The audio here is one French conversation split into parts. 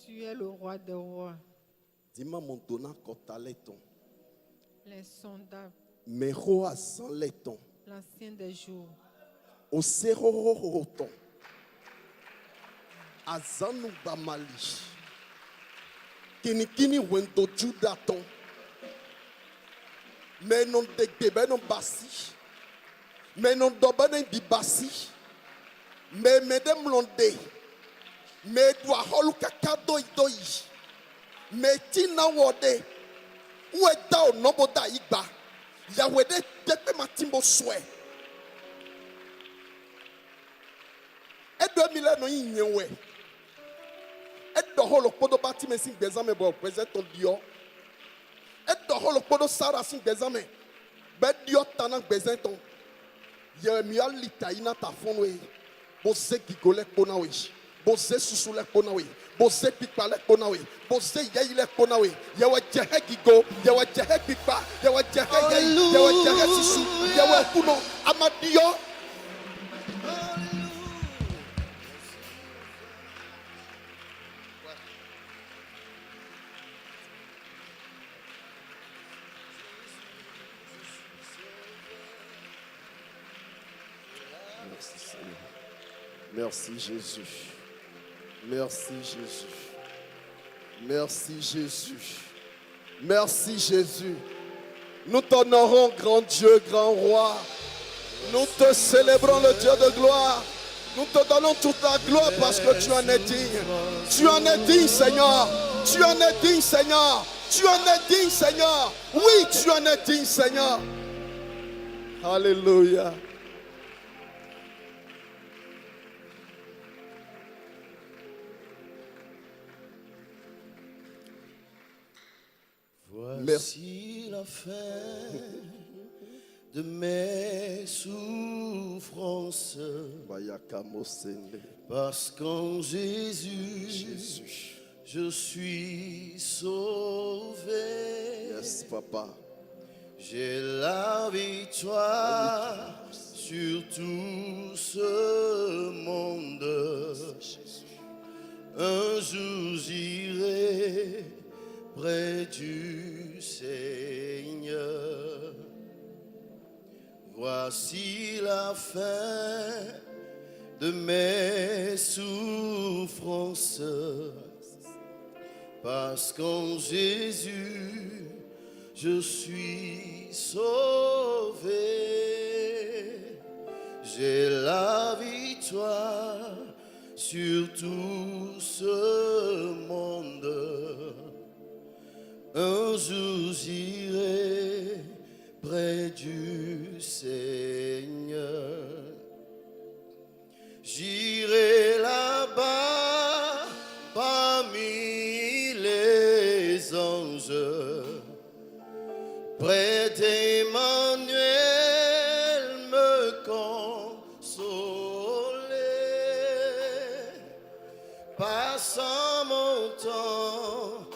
Tu es le roi des rois, l'insondable, l'ancien des jours. Azanu Bamali Kini Wendo Judaton Menon de Bebenon Bassi Menon Dobanen Bibassi Me Medem Londe Me Dwa Holu Kakado Idoi Me Tina Wode Ueda o Noboda Igba Yawede Tepe Matimbo Swe Edwe Mileno Inyewe Et the whole of Podo Bati Messing Bezame Bo present on Dio. Et the whole of Podo Sarah Sing Bezame. Bet Dio Tanak Bezenton. Yeremia Litaina Tafonwe. Bose Gigolek Bonawe. Bose Susulek Bonawe. Bose Pipalek Bonawe. Bose Yailek Bonawe. Yawa Jehe Gigo. Yawa Jehe Pipa. Yawa Jehe Yay. Yawa Jehe Sisu. Yawa Puno. Amadio. Merci Jésus. Merci Jésus. Merci Jésus. Merci Jésus. Nous t'honorons, grand Dieu, grand roi. Nous te célébrons, le Dieu de gloire. Nous te donnons toute la gloire parce que tu en es digne. Tu en es digne, Seigneur. Tu en es digne, Seigneur. Tu en es digne, Seigneur. Oui, tu en es digne, Seigneur. Alléluia. Voici la fin de mes souffrances, parce qu'en Jésus, je suis sauvé. Yes, papa. J'ai la victoire sur tout ce monde. Un jour j'irai près du Seigneur. Voici la fin de mes souffrances, parce qu'en Jésus je suis sauvé. J'ai la victoire sur tout ce monde. Un jour j'irai près du Seigneur. J'irai là-bas parmi les anges, près d'Emmanuel me consoler, passant mon temps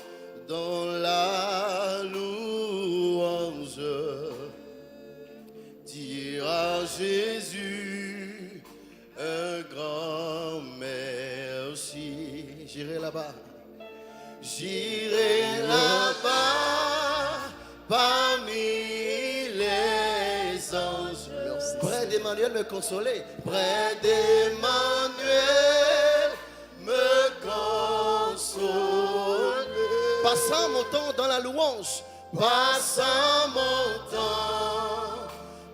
dans la louange, dire à Jésus un grand merci. J'irai là-bas, j'irai là-bas parmi les anges. Merci. Près d'Emmanuel me consoler, près d'Emmanuel me consoler. Passant mon temps dans la louange, passant mon temps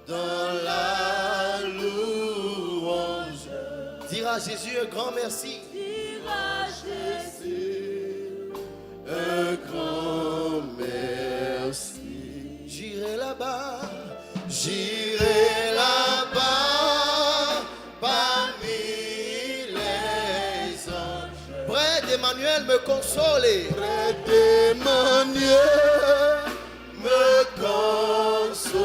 dans la louange, dire à Jésus un grand merci. Dire à Jésus un grand merci. J'irai là-bas, j'irai là-bas parmi les anges. Près d'Emmanuel me consoler. Près d'Emmanuel me consoler.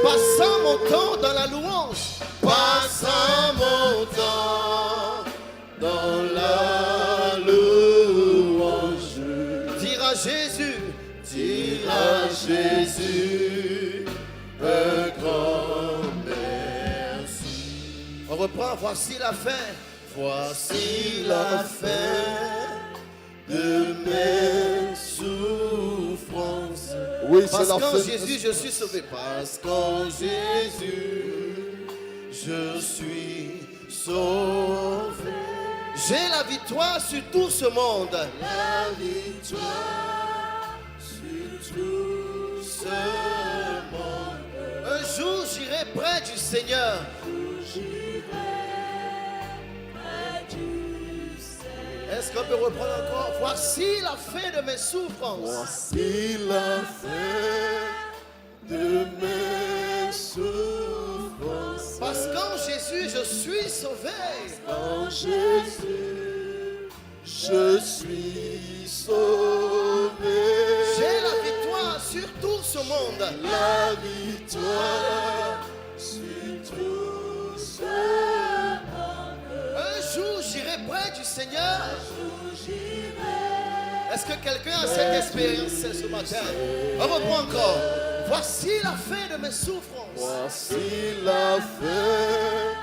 Passant mon temps dans la louange. Passant mon temps dans la louange. Dire à Jésus. Dire à Jésus un grand merci. On reprend, voici la fin. Voici la fin de mes souffrances. Oui, c'est Parce la qu'en fin. Jésus, je suis sauvé. Parce qu'en Jésus, je suis sauvé. J'ai la victoire sur tout ce monde. La victoire sur tout ce monde. Un jour, j'irai près du Seigneur. Est-ce qu'on peut reprendre encore? Voici la fin de mes souffrances. Voici la fin de mes souffrances. Parce qu'en Jésus, je suis sauvé. En Jésus, je suis sauvé. J'ai la victoire sur tout ce monde. La victoire sur tout ce monde. Un jour, j'irai près du Seigneur. Est-ce que quelqu'un a cette expérience ce matin? On reprend encore. Voici la fin de mes souffrances. Voici la fin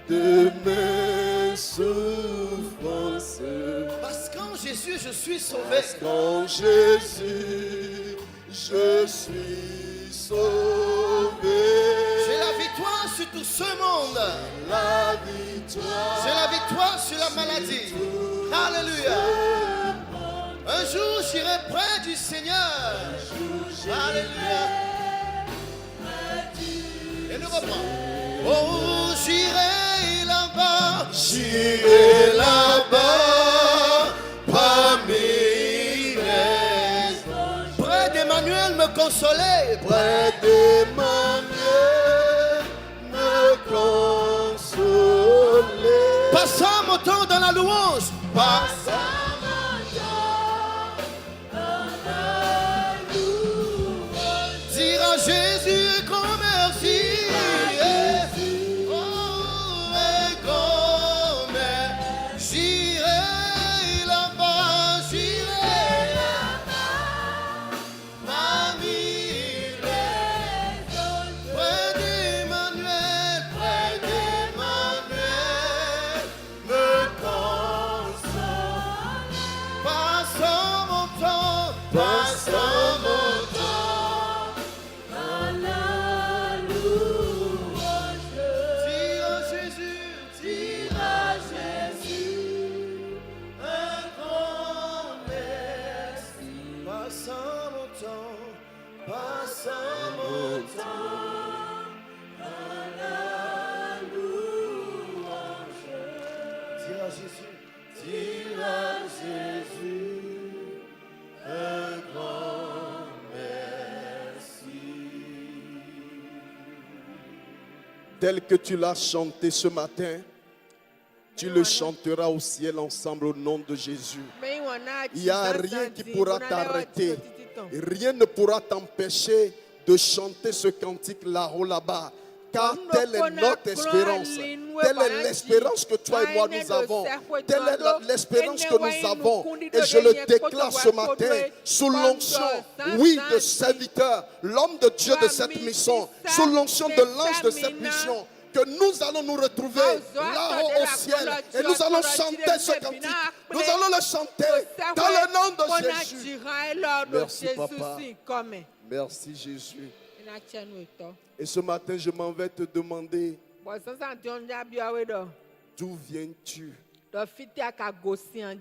de mes souffrances. Parce qu'en Jésus, je suis sauvé. En Jésus, je suis sauvé. J'ai la victoire sur tout ce monde. La victoire. J'ai la victoire sur la maladie. Alléluia. Un jour, j'irai près du Seigneur. Alléluia. Et nous reprenons. Oh, j'irai là-bas. J'irai là-bas parmi les Près d'Emmanuel me consoler. près d'Emmanuel me consoler. Passant mon temps dans la louange. Dire à Jésus un grand merci. Oh, un grand merci. J'irai là-bas, j'irai là-bas. Parmi les autres. Près d'Emmanuel me console. Passant mon temps dans la louange. Dire à Jésus, un grand merci. Passant mon temps dans la louange. Dire à Jésus, un grand merci. Tel que tu l'as chanté ce matin, tu le chanteras au ciel ensemble au nom de Jésus. Il n'y a rien qui pourra t'arrêter. Et rien ne pourra t'empêcher de chanter ce cantique là-haut là-bas. Car telle est notre espérance. Telle est l'espérance que toi et moi nous avons. Telle est l'espérance que nous avons. Et je le déclare ce matin sous l'onction, oui, de serviteur, l'homme de Dieu de cette mission, sous l'onction de l'ange de cette mission, que nous allons nous retrouver là-haut au ciel et nous allons chanter ce cantique. Nous allons le chanter dans le nom de Jésus. Merci, Papa. Merci, Jésus. Et ce matin, je m'en vais te demander, d'où viens-tu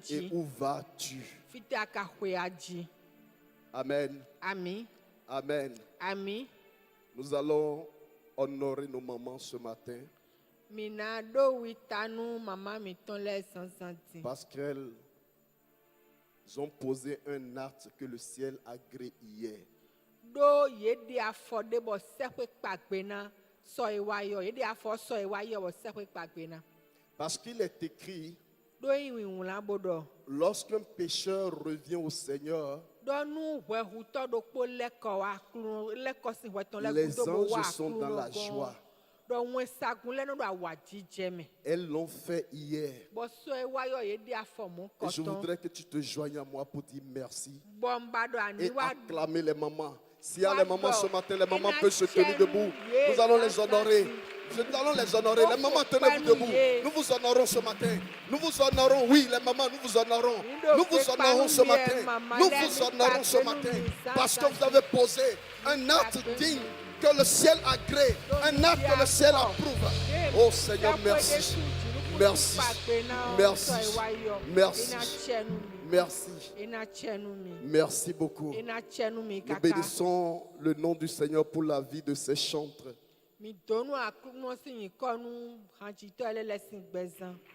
et où vas-tu? Amen. Amen. Nous allons honorer nos mamans ce matin parce qu'elles ont posé un acte que le ciel a agréé hier. Parce qu'il est écrit, lorsqu'un pécheur revient au Seigneur, les anges sont dans la joie. Elles l'ont fait hier. Et je voudrais que tu te joignes à moi pour dire merci et acclamer les mamans. S'il y a les mamans ce matin, les mamans peuvent se tenir debout. Nous allons les honorer. Nous allons les honorer. Les mamans, tenez-vous debout. Nous vous honorons ce matin. Nous vous honorons. Oui, les mamans, nous vous honorons. Nous vous honorons ce matin. Nous vous honorons ce matin. Parce que vous avez posé un acte digne que le ciel agrée. Un acte que le ciel approuve. Oh Seigneur, merci. Merci. Merci. Merci. Merci. Merci beaucoup. Nous bénissons le nom du Seigneur pour la vie de ces chantres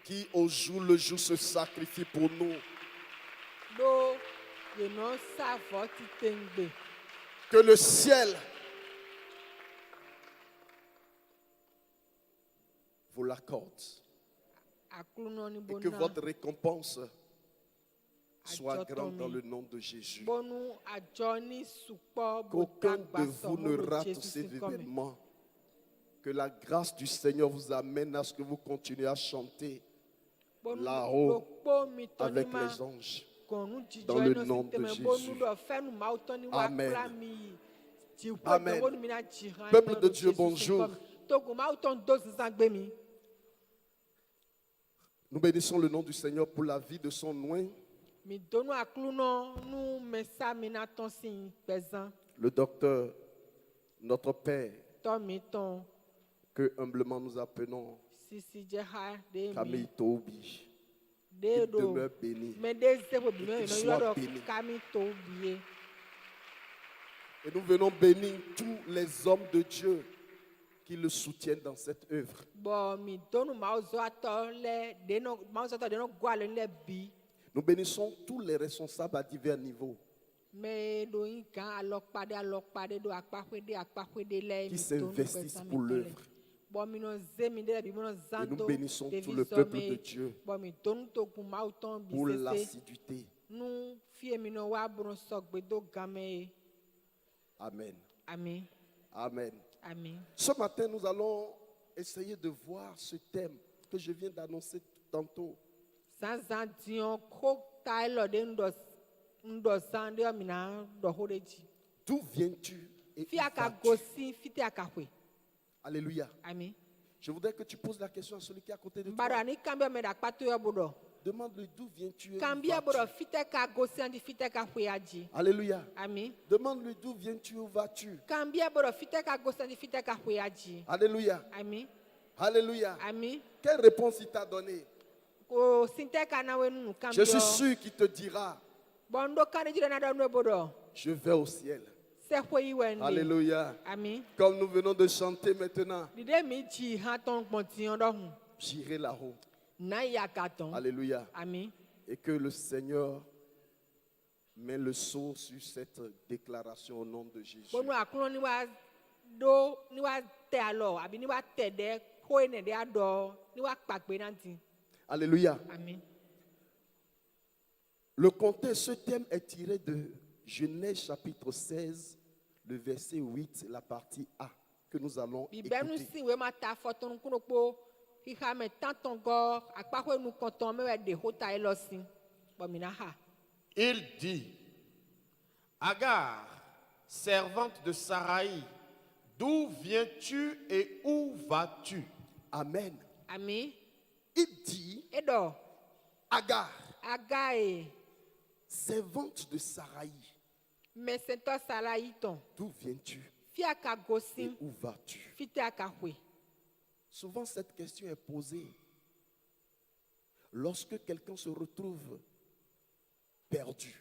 qui au jour le jour se sacrifient pour nous. Que le ciel vous l'accorde et que votre récompense soit grande dans le nom de Jésus. Qu'aucun de vous ne rate ces événements. Que la grâce du Seigneur vous amène à ce que vous continuez à chanter là-haut avec les anges. Dans le nom de Jésus. Amen. Amen. Peuple de Dieu, bonjour. Nous bénissons le nom du Seigneur pour la vie de son loin. Le docteur, notre Père, que humblement nous appelons Camille Toubi. Qu'il demeure béni. Qu'il soit béni. Et nous venons bénir tous les hommes de Dieu qui le soutiennent dans cette œuvre. Nous bénissons tous les responsables à divers niveaux qui s'investissent pour l'œuvre. Et nous bénissons tout le peuple de Dieu pour l'assiduité. Amen. Amen. Amen. Amen. Ce matin, nous allons essayer de voir ce thème que je viens d'annoncer tantôt. D'où viens-tu et où vas-tu? Alléluia. Amen. Je voudrais que tu poses la question à celui qui est à côté de toi. Demande-lui d'où viens-tu et où vas-tu? Alléluia. Amen. Demande-lui d'où viens-tu et où vas-tu? Alléluia. Amen. Alléluia. Amen. Quelle réponse il t'a donnée? Je suis sûr qu'il te dira, je vais au ciel. Alléluia. Amen. Comme nous venons de chanter maintenant, j'irai là-haut. Alléluia. Amen. Et que le Seigneur met le sceau sur cette déclaration au nom de Jésus. Alléluia. Amen. Le contexte, ce thème est tiré de Genèse chapitre 16, le verset 8, la partie A, que nous allons écouter. Il dit, Agar, servante de Saraï, d'où viens-tu et où vas-tu? Amen. Amen. Il dit, Edo. Agar, Agae. servante de Saraï, Mais c'est toi Salaïton. d'où viens-tu Fiaka et gosim. où vas-tu? Fiteaka hwe. Souvent cette question est posée lorsque quelqu'un se retrouve perdu.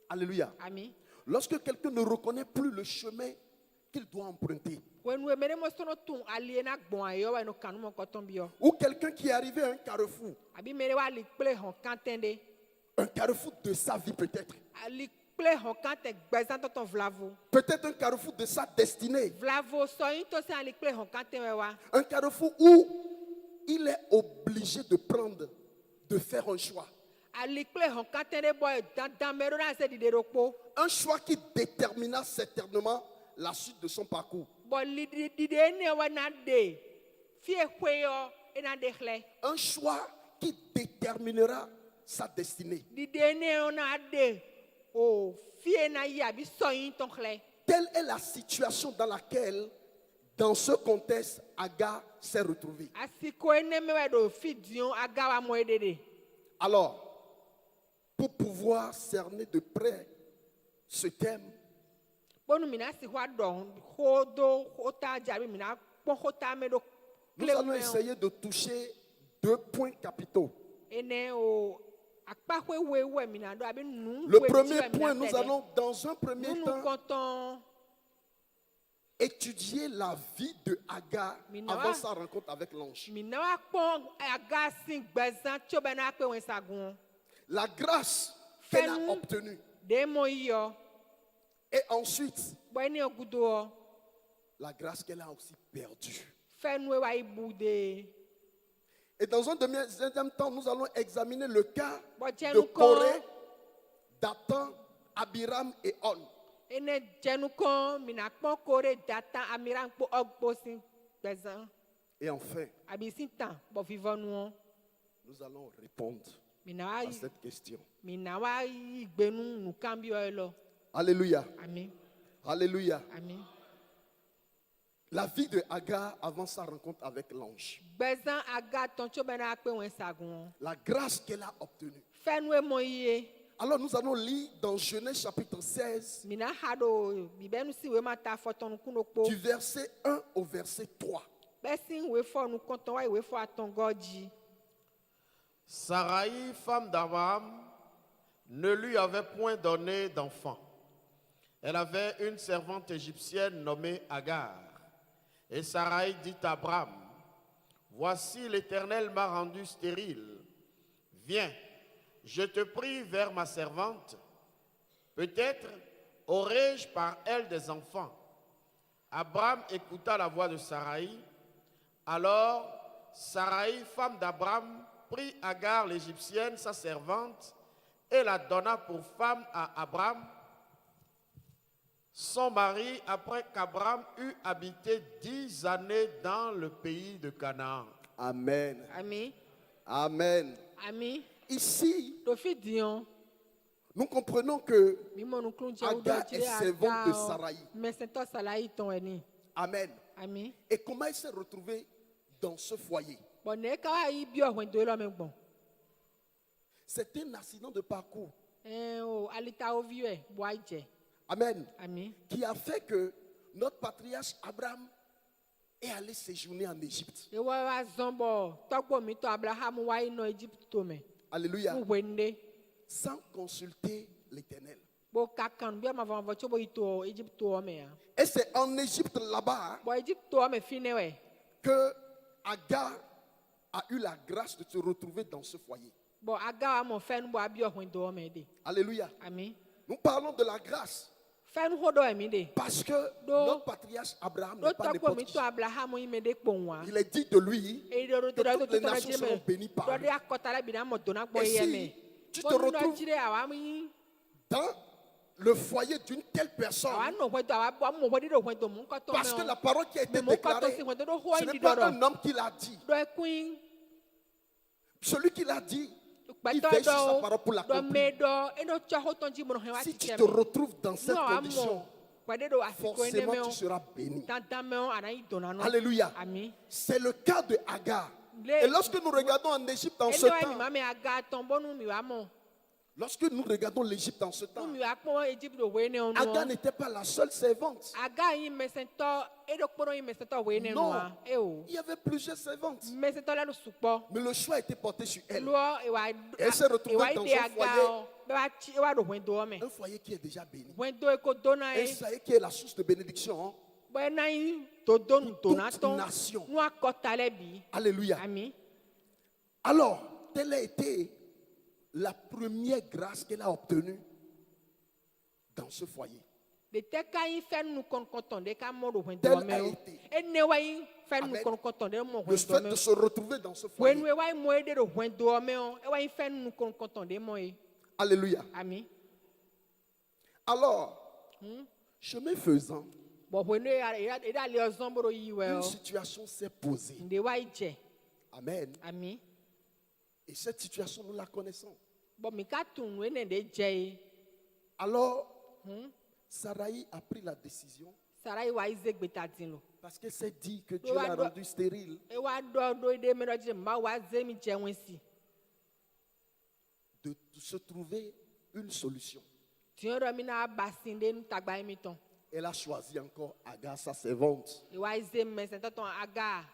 Alléluia. Amen. Lorsque quelqu'un ne reconnaît plus le chemin qu'il doit emprunter. Ou quelqu'un qui est arrivé à un carrefour. Un carrefour de sa vie peut-être. Peut-être un carrefour de sa destinée. Un carrefour où il est obligé de faire un choix. Un choix qui déterminera certainement la suite de son parcours. Un choix qui déterminera sa destinée. telle est la situation dans laquelle, dans ce contexte, Agar s'est retrouvée. Asiko ene mewe do fidion aga wa mo edede. Alors, pour pouvoir cerner de près ce thème, Bonu mina si wa do hodo hota jabi mina po hota me do nous allons essayer de toucher 2 points capitaux. ene o akpa we mina do abi nu. Le premier point, nous allons dans un premier nous temps comptons étudier la vie de Agar avant sa rencontre avec l'ange. mina wa pon aga sin gbezan tí ó bẹ na pe wen sagun. La grâce qu'elle a Fais-nous. obtenue. De mo yo Et ensuite, bo ene ogudo la grâce qu'elle a aussi perdue. fenu e wa ibude. Et dans un deuxième temps, nous allons examiner le cas Bon, tiens, de nous, Corée, Dathan, Abiram et On. Ene jenu kon mina pon kore data amiran po ogbo sin gbezan. Et enfin, Abi sin tan bo vivon nou. nous allons répondre Mina à wa cette question. mina wa igbenu nu cambio elo. Alléluia. Amen. Alléluia. Amen. La vie de Agar avant sa rencontre avec l'ange. Gbezan aga ton tí ó bẹ na pe wen sagun. La grâce qu'elle a obtenue. Fenu e mo iye. Alors nous allons lire dans Genèse chapitre 16, Mina hado bibenu si we mata foton kuno po. du verset 1 au verset 3. Besin we fo nu konton wa we fo aton goji. Sarai, femme d'Abraham, ne lui avait point donné d'enfant. Elle avait une servante égyptienne nommée Agar. Et Sarai dit à Abraham, voici l'Éternel m'a rendu stérile. Viens, je te prie vers ma servante. Peut-être aurai-je par elle des enfants. Abraham écouta la voix de Sarai. Alors Sarai, femme d'Abraham, prit Agar l'Égyptienne, sa servante, et la donna pour femme à Abraham, son mari, après qu'Abraham eut habité 10 années dans le pays de Canaan. Amen. Amen. Amen. Amen. Ici, Do fidion. nous comprenons que Mimo nou klon Agar est servante de Sarai. Mais c'est toi Sarai ton eni. Amen. Amen. Et comment elle s'est retrouvée dans ce foyer? Bon ne ka wa ibio wen do lo me gbon. C'est un accident de parcours. O alita oviwe bo aje. Amen. Amen. Qui a fait que notre patriarche Abraham est allé séjourner en Égypte. E wa zombo togbo mi to Abraham wa ino Egypt to me. Alléluia. Mu wende. Sans consulter l'Éternel. Bo kakan bi ma van vo chobo ito Egypt to me ya. Et c'est en Égypte là-bas Bo Egypt to me fine we. que Agar a eu la grâce de se retrouver dans ce foyer. Bo aga wa mo fen bo abio wen do me de. Alléluia. Amen. Nous parlons de la grâce Fen hodo emi de. parce que Do- notre patriarche Abraham Do n'est pas togbo mi n'importe to qui. Abraham ime de kpon Il est dit de lui e do que toutes les nations seront bénies par lui. do akotala bi na mo do na gbo Et si yeme. tu te retrouves jire awa mi dans le foyer d'une telle personne, awa no hwe do awa bo mo hwe do hwe do mu ko to me. parce que la parole qui a été Mais mon canton, déclarée, c'est moi, de roi, ce il n'est dit pas d'or. un homme qui l'a dit. Do queen Celui qui l'a dit, il Bato veille sur sa do parole pour do l'accomplir. me do eno cha hoton ji mo no hewa Si ti tu te keme. retrouves dans cette No condition, amo. Kwade do asiko ene forcément me tu o. seras béni. Tanta me o ana idona no. Alléluia. Amen. C'est le cas de Agar. Le- Et lorsque nous regardons en Égypte en ce Eno ni temps, mame aga tombo nu mi wa mo. lorsque nous regardons l'Égypte en ce Nu temps, mi wa pon Egypt do we ne onu. Agar n'était pas la seule servante. Aga yin mesento edo kporo yin mesento we ne Non. no. E o. Il y avait plusieurs servantes. Mesento la do supo. Mais le choix a été porté sur elle. Lo e wa Elle s'est retrouvée dans un foyer. Be wa chi e wa do hwe do me. Un foyer qui est déjà béni. Hwe do e ko dona Un e. foyer qui est la source de bénédiction. Hein. Bwenai todo nu donaton nation. nu akotale bi. Alléluia. Amen. Alors, telle a été la première grâce qu'elle a obtenue dans ce foyer. De te ka yin fɛn nu kɔnkɔntɔn de ka mɔ do hwɛ Tel dɔ mɛ a o. été. E ne wa yin fɛn nu Amen. kɔnkɔntɔn de mɔ Le hwɛ fait dɔ de mɛ se retrouver dans ce o. foyer. Wenu e wa yin mɔ e de do hwɛ dɔ mɛ o. E wa yin fɛn nu kɔnkɔntɔn de mɔ ye. Alléluia. Amen. Alors, chemin faisant, Bɔn hwɛ nu e da le ɔzɔn boro yi wɛ une o. situation s'est posée. Nde wa yi jɛ. Amen. Amen. Et cette situation, nous la connaissons. Bɔn mi ka tun nu e ne de jɛ ye. Alors, Sarai a pris la décision Sarai wa ize gbeta din lo. parce qu'elle s'est dit que Dieu l'a rendue stérile E wa do ide me do je ma wa ze mi je won si. de se trouver une solution. Tiyo do mi na basinde nu tagba mi ton. Elle a choisi encore Agar, sa servante. E wa ize me se ton aga.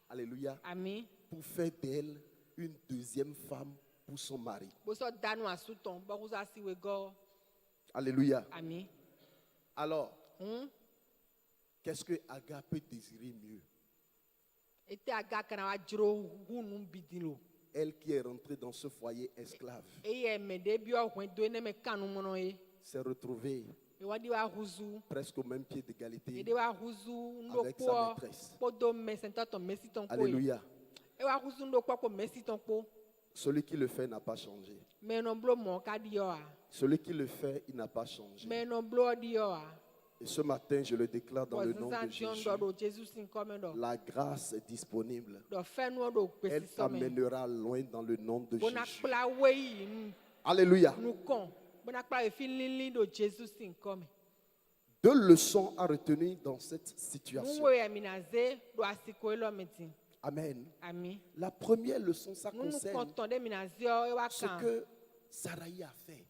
Alléluia. Ami. Pour faire d'elle une deuxième femme pour son mari. Bo so danu asuton bo ku sa si we go. Alléluia. Ami. Alors, qu'est-ce que Agar peut désirer mieux? Ete aga kana wa jiro hunu bidilo. Elle qui est rentrée dans ce foyer esclave Eye me de bi o hwen do ne me kanu mono e. s'est retrouvée E wa di wa huzu. presque au même pied d'égalité E de wa huzu ndo avec sa po. maîtresse. Po do me se ton mesi ton ko. Alléluia. E wa huzu ndo ko mesi ton ko. Celui qui le fait n'a pas changé. Me no blo mo ka di yo a. Celui qui le fait, il n'a pas changé. Me no blo di yo a. Et ce matin, je le déclare dans le nom de Jésus. Jésus. La grâce est disponible. Elle Elle t'amènera loin dans le nom de Jésus. Jésus. Alléluia. Deux leçons à retenir dans cette situation. Amen. La première leçon, ça concerne ce que Sarai a fait.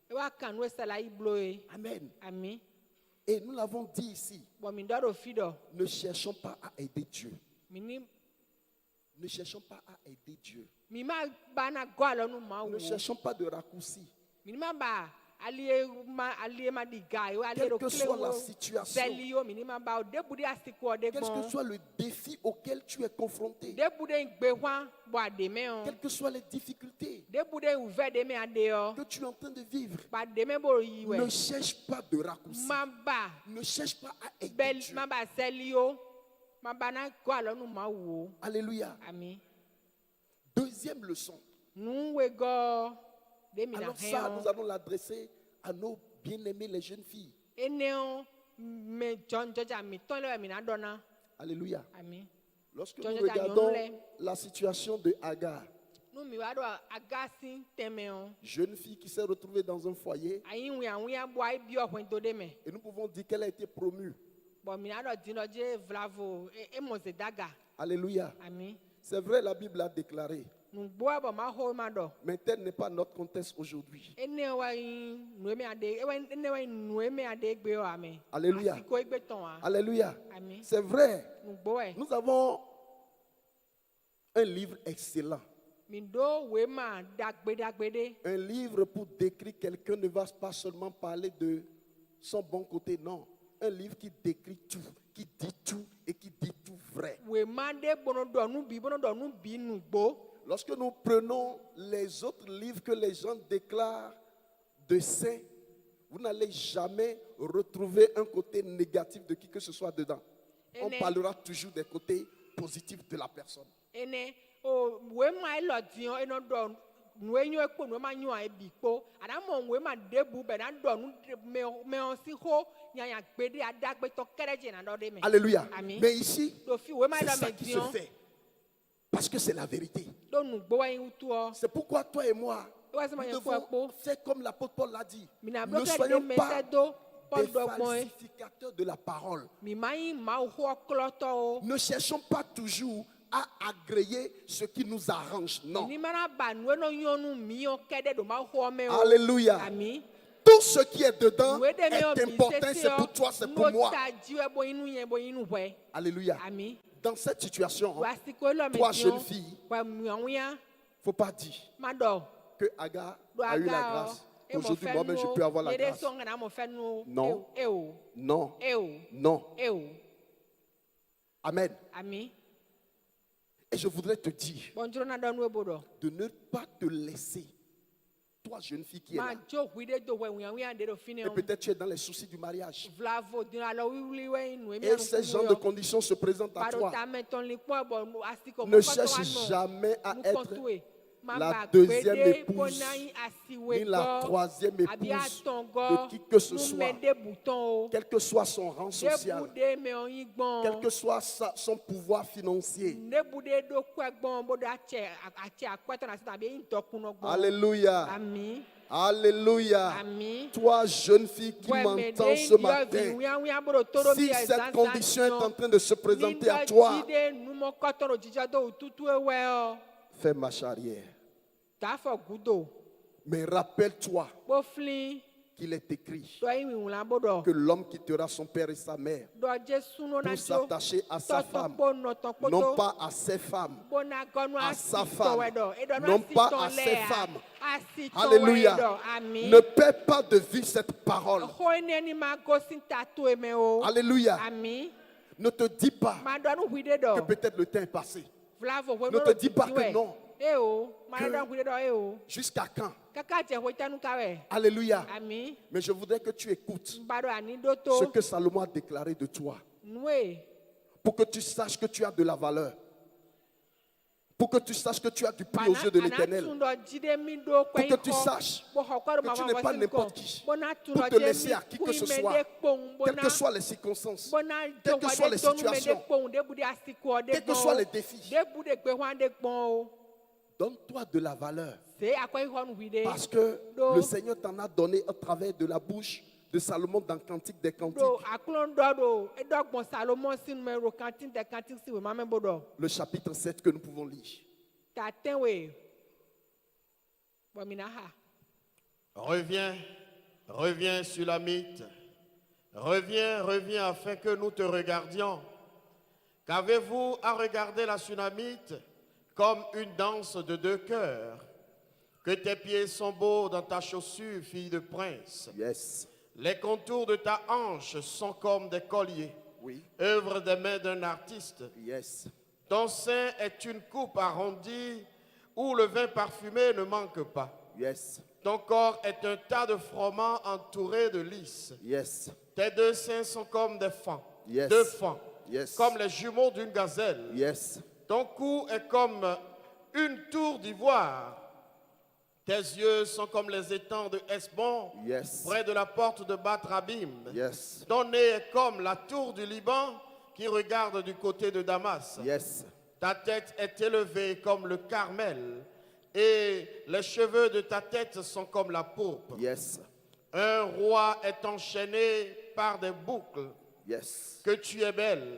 Amen. Et nous l'avons dit ici, ne cherchons pas à aider Dieu. Ne cherchons pas à aider Dieu. Ne cherchons pas de raccourcis. Quelle que soit la situation, quel que soit le défi auquel tu es confronté, quelles que soient les difficultés que tu es en train de vivre, ne cherche pas de raccourcis. Ne cherche pas à aider Dieu. Alléluia. Deuxième leçon. Alors ça, nous allons l'adresser à nos bien-aimés, les jeunes filles. Alléluia. Lorsque nous regardons la situation de Agar, jeune fille qui s'est retrouvée dans un foyer, et nous pouvons dire qu'elle a été promue. Alléluia. C'est vrai, la Bible a déclaré. Mais tel n'est pas notre contexte aujourd'hui. Alléluia. Alléluia. C'est vrai. Nous avons un livre excellent. Un livre pour décrire quelqu'un ne va pas seulement parler de son bon côté, non. Un livre qui décrit tout, qui dit tout et qui dit tout vrai. Lorsque nous prenons les autres livres que les gens déclarent de saints, vous n'allez jamais retrouver un côté négatif de qui que ce soit dedans. On parlera toujours des côtés positifs de la personne. Alléluia. Mais ici, c'est ça qui se fait. Parce que c'est la vérité. C'est pourquoi toi et moi, nous devons faire comme l'apôtre Paul l'a dit. Ne soyons pas des falsificateurs de la parole. Ne cherchons pas toujours à agréer ce qui nous arrange. Non. Alléluia. Tout ce qui est dedans est important. C'est pour toi, c'est pour moi. Alléluia. Dans cette situation, toi, jeune fille, il ne faut pas dire que Agar a eu la grâce. Aujourd'hui, moi-même, je peux avoir la grâce. Non. Non. Non. Amen. Et je voudrais te dire de ne pas te laisser, toi, jeune fille qui est là, et peut-être tu es dans les soucis du mariage, et ces genres de conditions se présentent à toi. Ne cherche jamais à être la deuxième épouse, ni la troisième épouse de qui que ce soit, quel que soit son rang social, quel que soit son pouvoir financier. Alléluia. Amen. Alléluia. Amen. Toi, jeune fille qui m'entends ce matin, si cette condition est en train de se présenter à toi, fais marche arrière. Mais rappelle-toi qu'il est écrit que l'homme quittera son père et sa mère pour s'attacher à sa femme, non pas à ses femmes, à sa femme, non pas à ses femmes. Alléluia. Ne perds pas de vue cette parole. Alléluia. Ne te dis pas que peut-être le temps est passé. Ne te dis pas que non. Jusqu'à quand? Alléluia. Mais je voudrais que tu écoutes ce que Salomon a déclaré de toi. Pour que tu saches que tu as de la valeur. Pour que tu saches que tu as du prix aux yeux de l'Éternel. Pour que tu saches que tu n'es pas n'importe qui. Pour te laisser à qui que ce soit, quelles que soient les circonstances, quelles que soient les situations, quels que soient les défis. Donne-toi de la valeur. Parce que le Seigneur t'en a donné à travers de la bouche de Salomon dans Cantique des Cantiques. Le chapitre 7 que nous pouvons lire. Reviens, Sulamite. Reviens afin que nous te regardions. Qu'avez-vous à regarder la Sunamite comme une danse de deux cœurs? Que tes pieds sont beaux dans ta chaussure, fille de prince. Yes. Les contours de ta hanche sont comme des colliers, Oui. œuvre des mains d'un artiste. Yes. Ton sein est une coupe arrondie où le vin parfumé ne manque pas. Yes. Ton corps est un tas de froment entouré de lys. Yes. Tes deux seins sont comme des fans, Yes. deux fans, Yes. comme les jumeaux d'une gazelle. Yes. Ton cou est comme une tour d'ivoire. Tes yeux sont comme les étangs de Hesbon, Yes. près de la porte de Bat-Rabim. Yes. Ton nez est comme la tour du Liban qui regarde du côté de Damas. Yes. Ta tête est élevée comme le Carmel et les cheveux de ta tête sont comme la pourpre. Yes. Un roi est enchaîné par des boucles. Yes. Que tu es belle,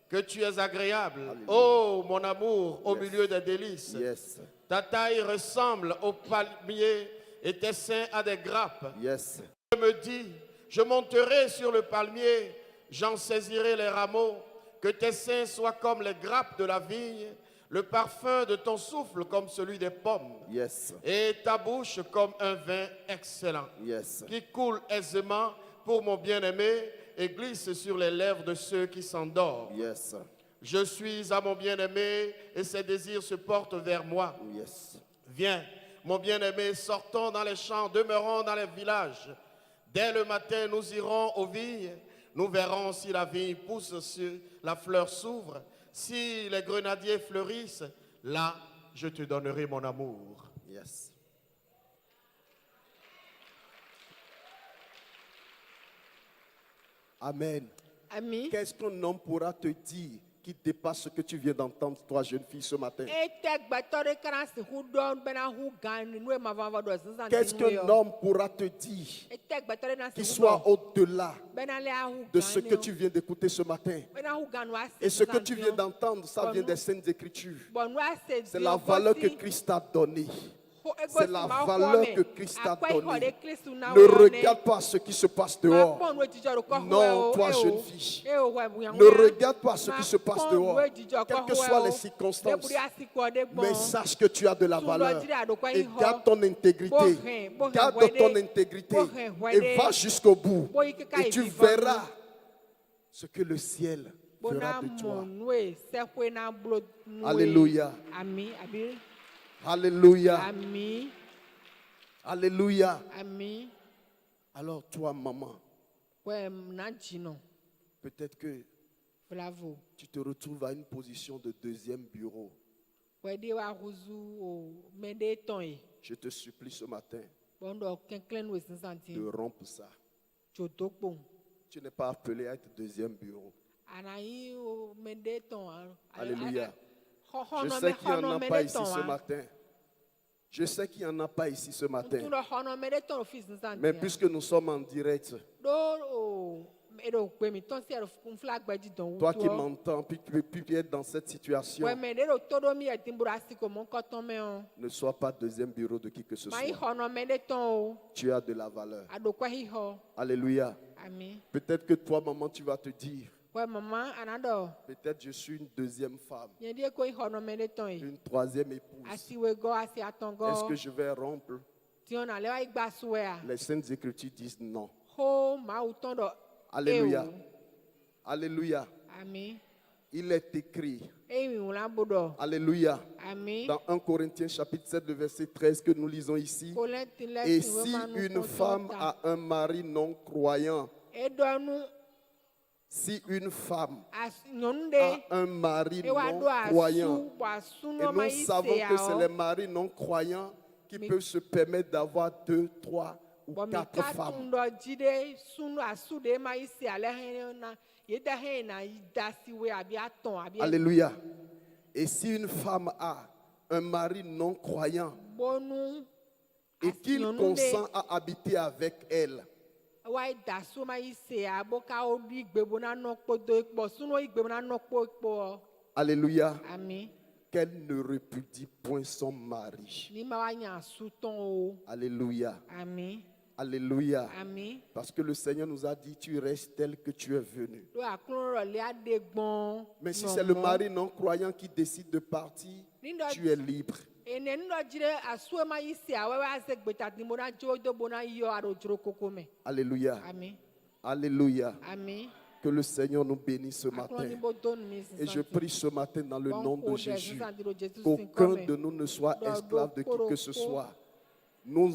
que tu es agréable. Alléluia. Oh, mon amour, au Yes. milieu des délices. Yes. Ta taille ressemble au palmier et tes seins à des grappes. Yes. Je me dis, je monterai sur le palmier, j'en saisirai les rameaux, que tes seins soient comme les grappes de la vigne, le parfum de ton souffle comme celui des pommes, Yes. et ta bouche comme un vin excellent, Yes. qui coule aisément pour mon bien-aimé et glisse sur les lèvres de ceux qui s'endorment. Yes. Je suis à mon bien-aimé et ses désirs se portent vers moi. Yes. Viens, mon bien-aimé, sortons dans les champs, demeurons dans les villages. Dès le matin, nous irons aux vignes. Nous verrons si la vigne pousse, si la fleur s'ouvre, si les grenadiers fleurissent. Là, je te donnerai mon amour. Yes. Amen. Amen. Qu'est-ce qu'un homme pourra te dire qui dépasse ce que tu viens d'entendre, toi, jeune fille, ce matin? Qu'est-ce qu'un homme pourra te dire qui soit au-delà de ce que tu viens d'écouter ce matin? Et ce que tu viens d'entendre, ça vient des Saintes Écritures. C'est la valeur que Christ a donnée. C'est la valeur que Christ a donnée. Ne regarde pas ce qui se passe dehors. Non, toi, jeune fille. Ne regarde pas ce qui se passe dehors. Quelles que soient les circonstances. Mais sache que tu as de la valeur. Et garde ton intégrité. Garde ton intégrité. Et va jusqu'au bout. Et tu verras ce que le ciel fera de toi. Alléluia. Alléluia. Amen. Alléluia. Amen. Alors toi, maman, Ouais, Nanjino, peut-être que bravo. tu te retrouves à une position de deuxième bureau. Ouais, des wa ruzu o mais des temps e. Je te supplie ce matin Bon do kenklen we santi. de rompre ça. Chotokpon. Tu n'es pas appelé à être deuxième bureau. Anayi o mais des temps. Alléluia. Je sais qu'il n'y en a pas ici ce matin. Je sais qu'il n'y en a pas ici ce matin. Mais puisque nous sommes en direct, toi qui m'entends, puis tu es dans cette situation, ne sois pas deuxième bureau de qui que ce soit. Tu as de la valeur. Alléluia. Peut-être que toi, maman, tu vas te dire, peut-être je suis une deuxième femme, une troisième épouse. Est-ce que je vais rompre? Les Saintes Écritures disent non. Alléluia. Alléluia. Il est écrit. Alléluia. Dans 1 Corinthiens chapitre 7, le verset 13 que nous lisons ici. Et si une femme a un mari non croyant, si une femme a un mari non croyant, et nous savons que c'est les maris non croyants qui peuvent se permettre d'avoir 2, 3 ou 4 femmes. Alléluia. Et si une femme a un mari non croyant et qu'il consent à habiter avec elle, alléluia, qu'elle ne répudie point son mari. Alléluia. Alléluia. Parce que le Seigneur nous a dit, tu restes tel que tu es venu. Mais si c'est le mari non croyant qui décide de partir, tu es libre. Alléluia. Alléluia. Que le Seigneur nous bénisse ce matin. Et je prie ce matin dans le nom de Jésus qu'aucun de nous ne soit esclave de qui que ce soit. Nous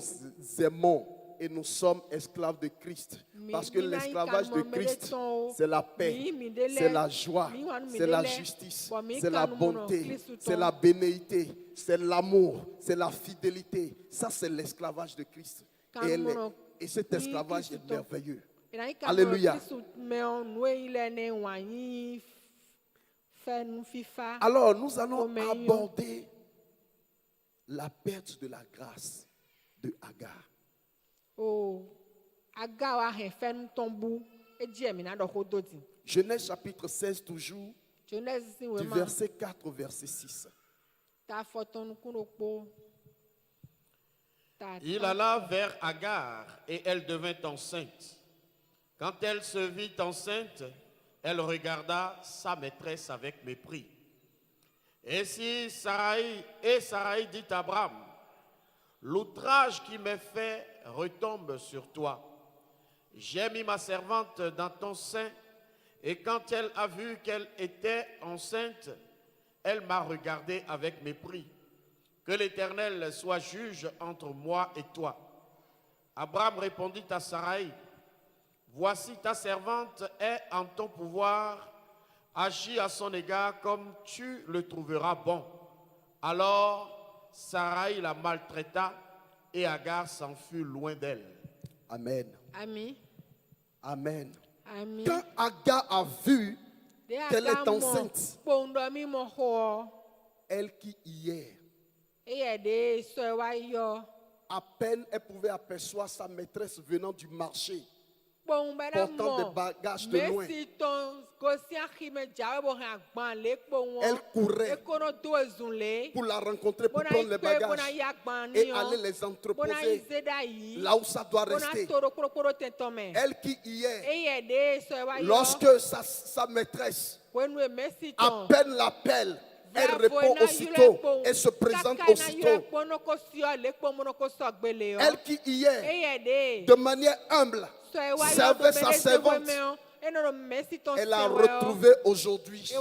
aimons et nous sommes esclaves de Christ. Parce que l'esclavage de Christ, c'est la paix, c'est la joie, c'est la justice, c'est la bonté, c'est la bénéité, c'est l'amour, c'est la fidélité. Ça, c'est l'esclavage de Christ. Et cet esclavage est merveilleux. Alléluia. Alors, nous allons aborder la perte de la grâce de Agar. Genèse chapitre 16 toujours, du verset 4 au verset 6. Il alla vers Agar et elle devint enceinte. Quand elle se vit enceinte, elle regarda sa maîtresse avec mépris. Et Sarai dit à Abraham, l'outrage qui m'est fait retombe sur toi. J'ai mis ma servante dans ton sein, et quand elle a vu qu'elle était enceinte, elle m'a regardé avec mépris. Que l'Éternel soit juge entre moi et toi. Abraham répondit à Sarai, voici ta servante est en ton pouvoir, agis à son égard comme tu le trouveras bon. Alors Sarai la maltraita et Agar s'enfuit loin d'elle. Amen. Amen. Amen. Quand Agar a vu qu'elle est enceinte, elle qui hier, à peine elle pouvait apercevoir sa maîtresse venant du marché, portant des bagages de loin. Elle courait pour la rencontrer, pour prendre les bagages et aller les entreposer là où ça doit rester. Elle qui hier, lorsque sa maîtresse à peine l'appelle, elle répond aussitôt et se présente aussitôt. Elle qui hier, de manière humble, servait sa servante, elle a retrouvé aujourd'hui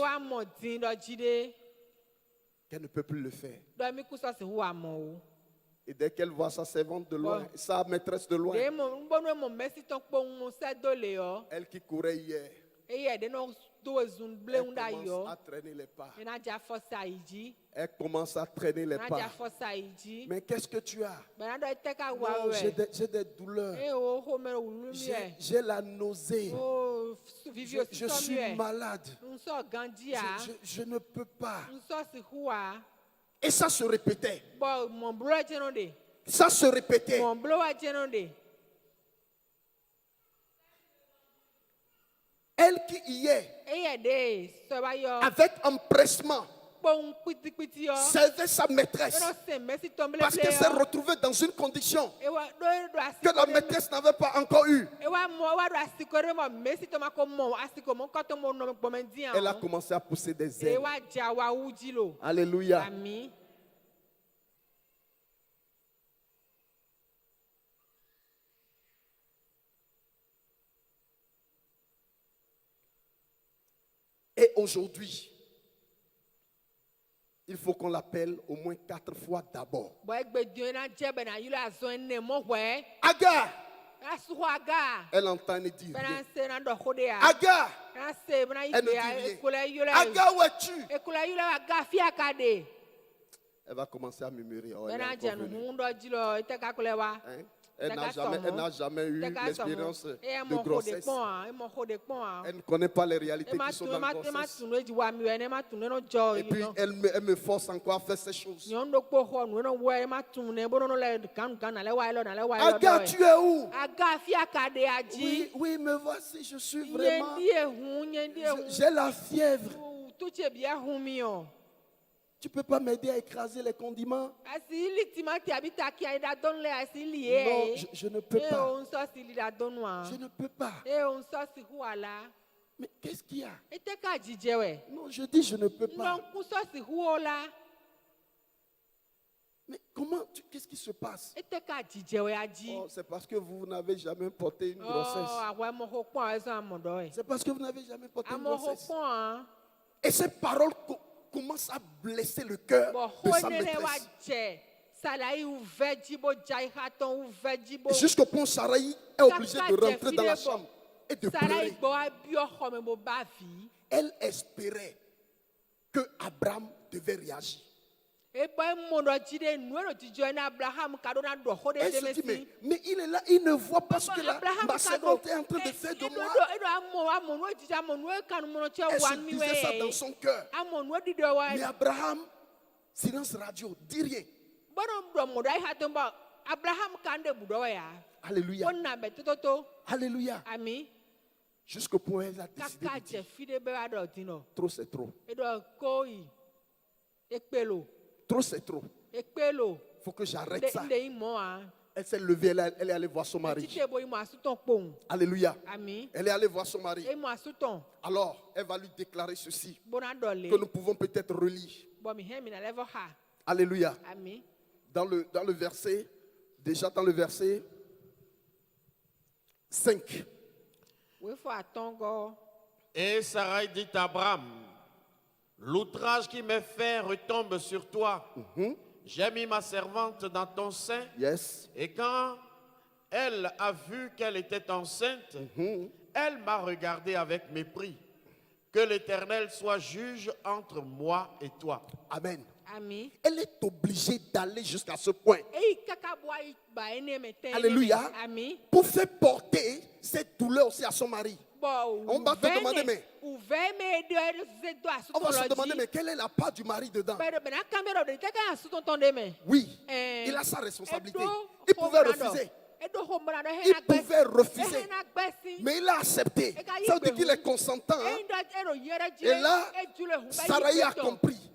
qu'elle ne peut plus le faire. Et dès qu'elle voit sa servante de loin, sa maîtresse de loin, elle qui courait hier, do ezun ble Elle unda commence yo. à traîner les pas. Ena ja fosa iji. Elle commence à traîner les Ena pas. ja fosa iji. Mais qu'est-ce que tu as? Bana do iteka Non, wa j'ai we. j'ai des douleurs. E o home ulumi e. J'ai la nausée. O vivio Je si suis e. malade. Unso gandia. Je ne peux pas. Unso si huwa. Et ça se répétait. Bo mon blo jeno de. Ça se répétait. Mon blo wa jeno de. Elle qui y est, Eye de so ba yo. avec empressement, Bon piti piti yo. servait sa maîtresse. Eno se mesi tomble Parce ble qu'elle s'est yo. retrouvée dans une condition Ewa do asiko. que la maîtresse n'avait pas encore eue. Ewa mo wa do asiko re mo mesi to ma ko mo asiko mo ko to mo no mo mendi an. Elle a commencé à pousser des ailes. Ewa ja wa uji lo. Alléluia. Ami. Et aujourd'hui, il faut qu'on l'appelle au moins 4 fois d'abord. Bo egbe dio na je be na yulo azon ene mo hwe. Agar, Asu aga. elle entend et dit Be rien. na se na do khode ya. Agar, Na se be na elle ne ibe dit ya rien. ekula yulo. Agar, où es-tu? Ekula yulo aga fi akade. Elle va commencer à murmurer. Oh, Be elle est na encore je no venue. hundo jilo iteka kule wa. Hein? Elle n'a jamais eu l'expérience de grossesse. Elle ne connaît pas les réalités qui sont dans la grossesse. Et puis elle me force encore à faire ces choses. Agar, tu es où? Oui, oui, me voici, je suis vraiment. J'ai la fièvre. Tu peux pas m'aider à écraser les condiments? Non, je ne peux pas. Je ne peux pas. Mais qu'est-ce qu'il y a? Non, je dis je ne peux pas. Mais comment, qu'est-ce qui se passe? Oh, c'est parce que vous n'avez jamais porté une grossesse. C'est parce que vous n'avez jamais porté une grossesse. Et ces paroles commencent à blesser le cœur de sa maîtresse. Jusqu'au point où Sarai est obligée de rentrer dans la chambre et de pleurer. Elle espérait que Abraham devait réagir. Elle se dit, mais il est là, il ne voit pas ce que ma servante est en train de faire de moi. Elle se disait ça dans son cœur. Mais Abraham, silence radio, dit rien. Alléluia. Alléluia. Jusqu'au point où elle a décidé de dire, trop c'est trop. Trop c'est trop. Il faut que j'arrête ça. Elle s'est levée, elle est allée voir son mari. Alléluia. Elle est allée voir son mari. Alors, elle va lui déclarer ceci, que nous pouvons peut-être relire. Alléluia. Dans le verset, déjà dans le verset 5. Et Sarai dit à Abraham, l'outrage qui m'est fait retombe sur toi. J'ai mis ma servante dans ton sein. Yes. Et quand elle a vu qu'elle était enceinte, elle m'a regardé avec mépris. Que l'Éternel soit juge entre moi et toi. Amen. Elle est obligée d'aller jusqu'à ce point. Alléluia. Pour faire porter cette douleur aussi à son mari. On va te demander, mais on va se demander, mais quelle est la part du mari dedans? Oui, il a sa responsabilité. Il pouvait refuser. Il pouvait refuser. Mais il a accepté. Ça veut dire qu'il est consentant. Hein? Et là, Sarai a compris.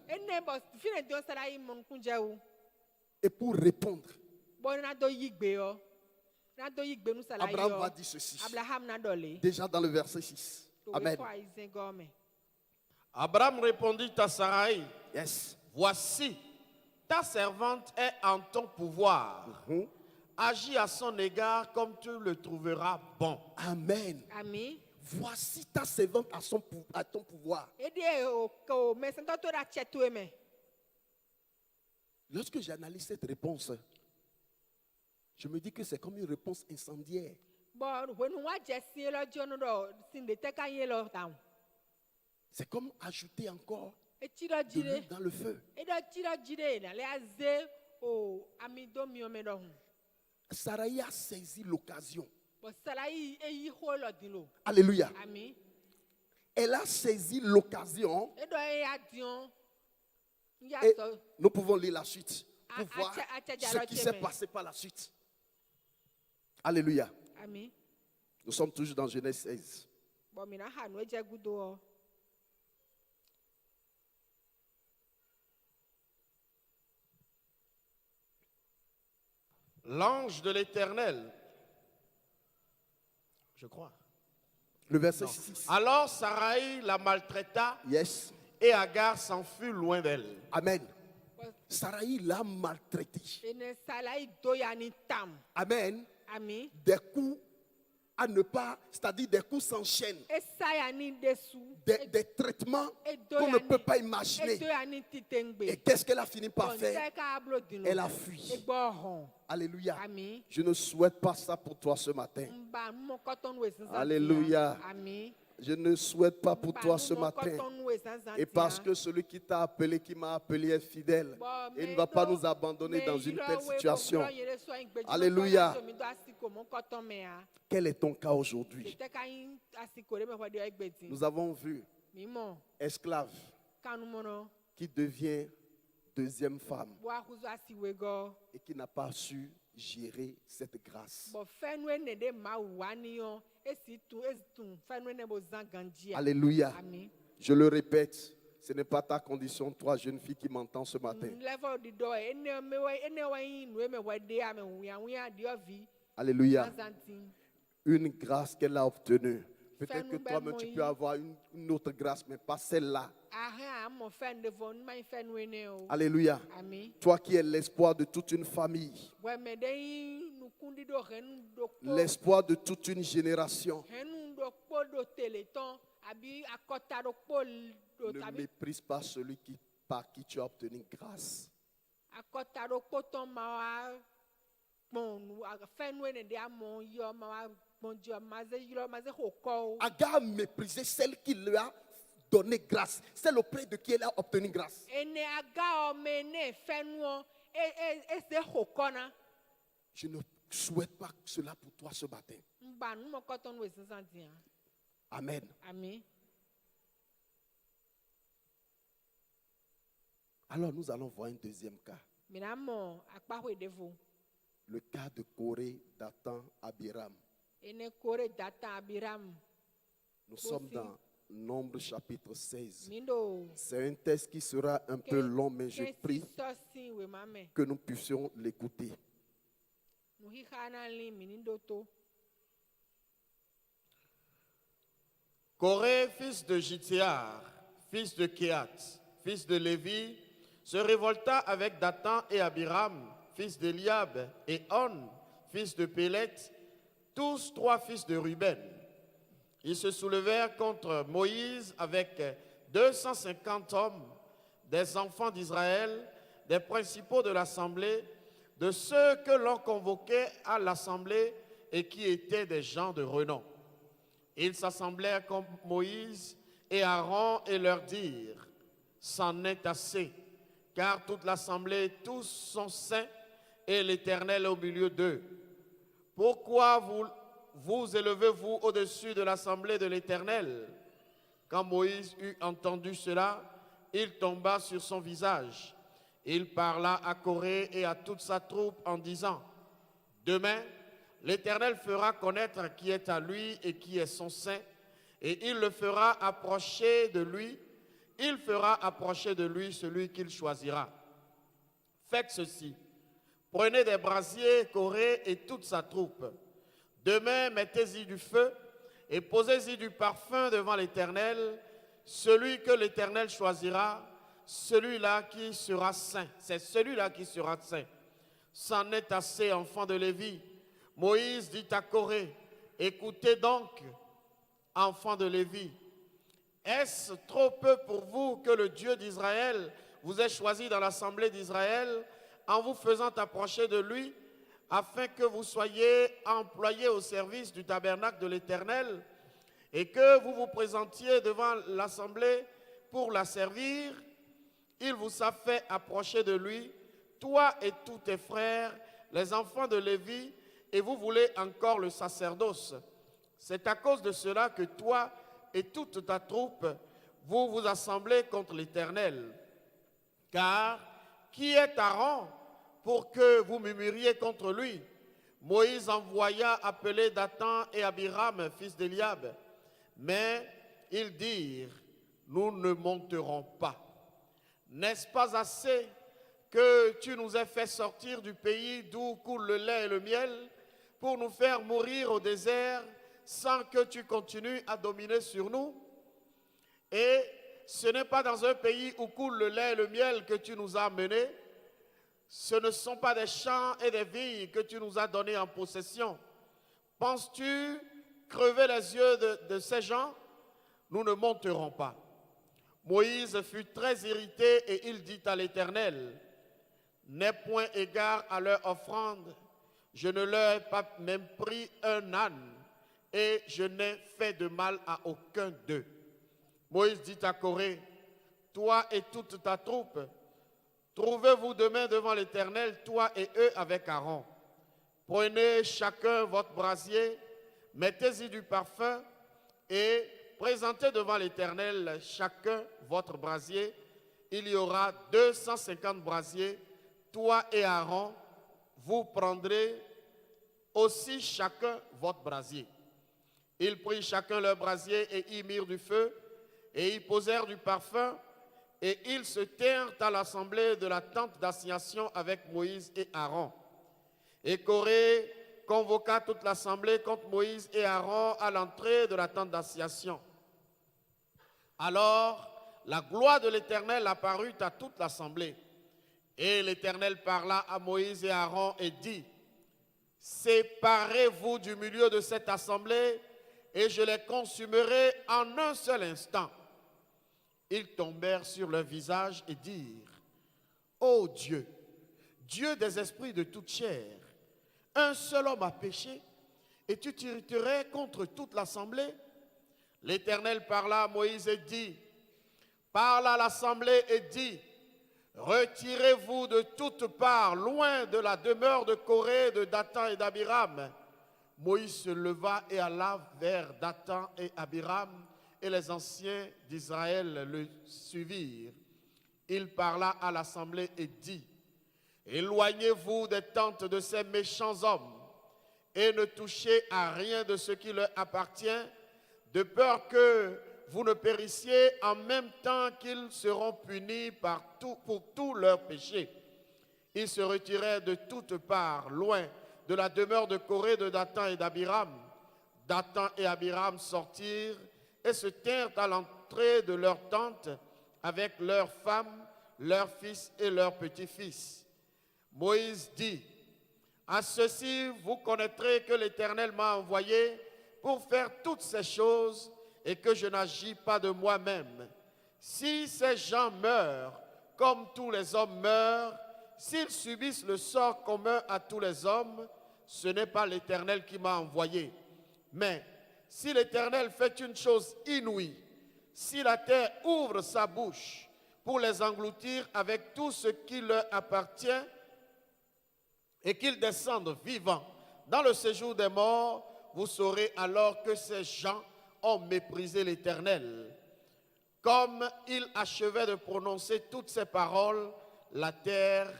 Et pour répondre, Abraham va dire ceci. Déjà dans le verset 6. Amen. Abraham répondit à Sarai, Yes. voici, ta servante est en ton pouvoir. Agis à son égard comme tu le trouveras bon. Amen. Voici ta servante à ton pouvoir. Lorsque j'analyse cette réponse, je me dis que c'est comme une réponse incendiaire. C'est comme ajouter encore Eti ɖe de dzi l'huile ɖe. dans le feu. Eɖe tsi ɖe dzi ɖe yina le aze o amido miome ɖe ŋu. Sarai a saisi l'occasion. Bɔn Sarayi eyi xɔ lɔ din lo. Alléluia. Ami. Elle a saisi l'occasion Eɖɔ eya diɔ. Ya et sɔ. nous pouvons lire la suite pour A- voir a- a- ce qui s'est passé par la suite. Alléluia. Ami. Nous sommes toujours dans Genèse 16. Bɔn mina ha nu edze gudo wɔ. L'ange de l'Éternel, je crois. Le verset 6. Alors Sarai la maltraita Yes. et Agar s'enfuit loin d'elle. Amen. Sarai l'a maltraité. Ene Sarayi do ya ni tam. Amen. Ami. Des coups à ne pas, c'est-à-dire des coups s'enchaînent. Esa ya ni desu. Des traitements qu'on ne peut pas imaginer. Edo ya ni titengbe. Et qu'est-ce qu'elle a fini par Bɔn faire? nse ka blo din lo. Elle a fui. Egbɔ hɔn. Alléluia. Ami. Je ne souhaite pas ça pour toi ce matin. Mba numo kɔtɔ nu esansan. Alléluia. Ami. Je ne souhaite pas pour toi ce matin. Et parce que celui qui t'a appelé, qui m'a appelé est fidèle. Et ne va pas nous abandonner dans une telle situation. Alléluia. Quel est ton cas aujourd'hui? Nous avons vu esclave qui devient deuxième femme et qui n'a pas su gérer cette grâce. Alléluia. Ami. Je le répète, ce n'est pas ta condition, toi jeune fille qui m'entends ce matin. Alléluia. Une grâce qu'elle a obtenue. Peut-être que toi-même tu peux avoir une autre grâce, mais pas celle-là. Alléluia. Ami. Toi qui es l'espoir de toute une famille, l'espoir de toute une génération. Ne méprise pas celui par qui tu as obtenu grâce. Agar méprisait celle qui lui a donné grâce, celle auprès de qui elle a obtenu grâce. Je ne souhaite pas cela pour toi ce matin. Amen. Ami. Alors nous allons voir un deuxième cas. Minamo akpaho edevo. Le cas de Corée, Dathan, Abiram. Ene kore data Abiram. Nous sommes dans Nombre chapitre 16. Mindo. C'est un texte qui sera un peu long, mais je prie Sosi we mame. que nous puissions l'écouter. Nuhihana li minindoto. Corée, fils de Jithéar, fils de Kéat, fils de Lévi, se révolta avec Dathan et Abiram, fils d'Eliab, et On, fils de Pélet, tous trois fils de Ruben. Ils se soulevèrent contre Moïse avec 250 hommes, des enfants d'Israël, des principaux de l'assemblée, de ceux que l'on convoquait à l'assemblée et qui étaient des gens de renom. Ils s'assemblèrent contre Moïse et Aaron et leur dirent: c'en est assez, car toute l'assemblée, tous sont saints et l'Éternel est au milieu d'eux. Pourquoi vous élevez-vous au-dessus de l'assemblée de l'Éternel? Quand Moïse eut entendu cela, il tomba sur son visage. Il parla à Corée et à toute sa troupe en disant: demain, l'Éternel fera connaître qui est à lui et qui est son saint, et il le fera approcher de lui. Il fera approcher de lui celui qu'il choisira. Faites ceci. Prenez des brasiers, Corée et toute sa troupe. Demain, mettez-y du feu et posez-y du parfum devant l'Éternel. Celui que l'Éternel choisira, celui-là qui sera saint. C'est celui-là qui sera saint. C'en est assez, enfants de Lévi. Moïse dit à Corée: écoutez donc, enfants de Lévi. Est-ce trop peu pour vous que le Dieu d'Israël vous ait choisi dans l'assemblée d'Israël en vous faisant approcher de lui, afin que vous soyez employés au service du tabernacle de l'Éternel? et que vous vous présentiez devant l'assemblée pour la servir, il vous a fait approcher de lui, toi et tous tes frères, les enfants de Lévi, et vous voulez encore le sacerdoce. C'est à cause de cela que toi et toute ta troupe, vous vous assemblez contre l'Éternel. Car qui est Aaron pour que vous murmuriez contre lui? Moïse envoya appeler Dathan et Abiram, fils d'Eliab. Mais ils dirent, nous ne monterons pas. N'est-ce pas assez que tu nous aies fait sortir du pays d'où coule le lait et le miel pour nous faire mourir au désert sans que tu continues à dominer sur nous? Et ce n'est pas dans un pays où coule le lait et le miel que tu nous as menés. Ce ne sont pas des champs et des vignes que tu nous as donnés en possession. Penses-tu crever les yeux de ces gens? Nous ne monterons pas. Moïse fut très irrité et il dit à l'Éternel, n'aie point égard à leur offrande, je ne leur ai pas même pris un âne et je n'ai fait de mal à aucun d'eux. Moïse dit à Corée, toi et toute ta troupe, trouvez-vous demain devant l'Éternel, toi et eux avec Aaron. Prenez chacun votre brasier, mettez-y du parfum et présentez devant l'Éternel chacun votre brasier. Il y aura 250 brasiers, toi et Aaron, vous prendrez aussi chacun votre brasier. Ils prirent chacun leur brasier et y mirent du feu, et y posèrent du parfum, et ils se tinrent à l'assemblée de la tente d'assignation avec Moïse et Aaron. Et Corée convoqua toute l'assemblée contre Moïse et Aaron à l'entrée de la tente d'assignation. Alors, la gloire de l'Éternel apparut à toute l'assemblée. Et l'Éternel parla à Moïse et Aaron et dit, « Séparez-vous du milieu de cette assemblée, et je les consumerai en un seul instant. » Ils tombèrent sur leur visage et dirent, « Ô Dieu, Dieu des esprits de toute chair, un seul homme a péché, et tu t'irriterais contre toute l'assemblée. » L'Éternel parla à Moïse et dit, « Parle à l'assemblée et dis, retirez-vous de toutes parts, loin de la demeure de Corée, de Dathan et d'Abiram. » Moïse se leva et alla vers Dathan et Abiram, et les anciens d'Israël le suivirent. Il parla à l'assemblée et dit, « Éloignez-vous des tentes de ces méchants hommes, et ne touchez à rien de ce qui leur appartient, de peur que vous ne périssiez en même temps qu'ils seront punis pour tous leurs péchés. » Ils se retirèrent de toutes parts, loin de la demeure de Corée, de Dathan et d'Abiram. Dathan et Abiram sortirent et se tinrent à l'entrée de leur tente avec leurs femmes, leurs fils et leurs petits-fils. Moïse dit, « À ceci vous connaîtrez que l'Éternel m'a envoyé pour faire toutes ces choses et que je n'agis pas de moi-même. Si ces gens meurent comme tous les hommes meurent, s'ils subissent le sort commun à tous les hommes, ce n'est pas l'Éternel qui m'a envoyé. Mais si l'Éternel fait une chose inouïe, si la terre ouvre sa bouche pour les engloutir avec tout ce qui leur appartient et qu'ils descendent vivants dans le séjour des morts, vous saurez alors que ces gens ont méprisé l'Éternel. » Comme il achevait de prononcer toutes ces paroles, la terre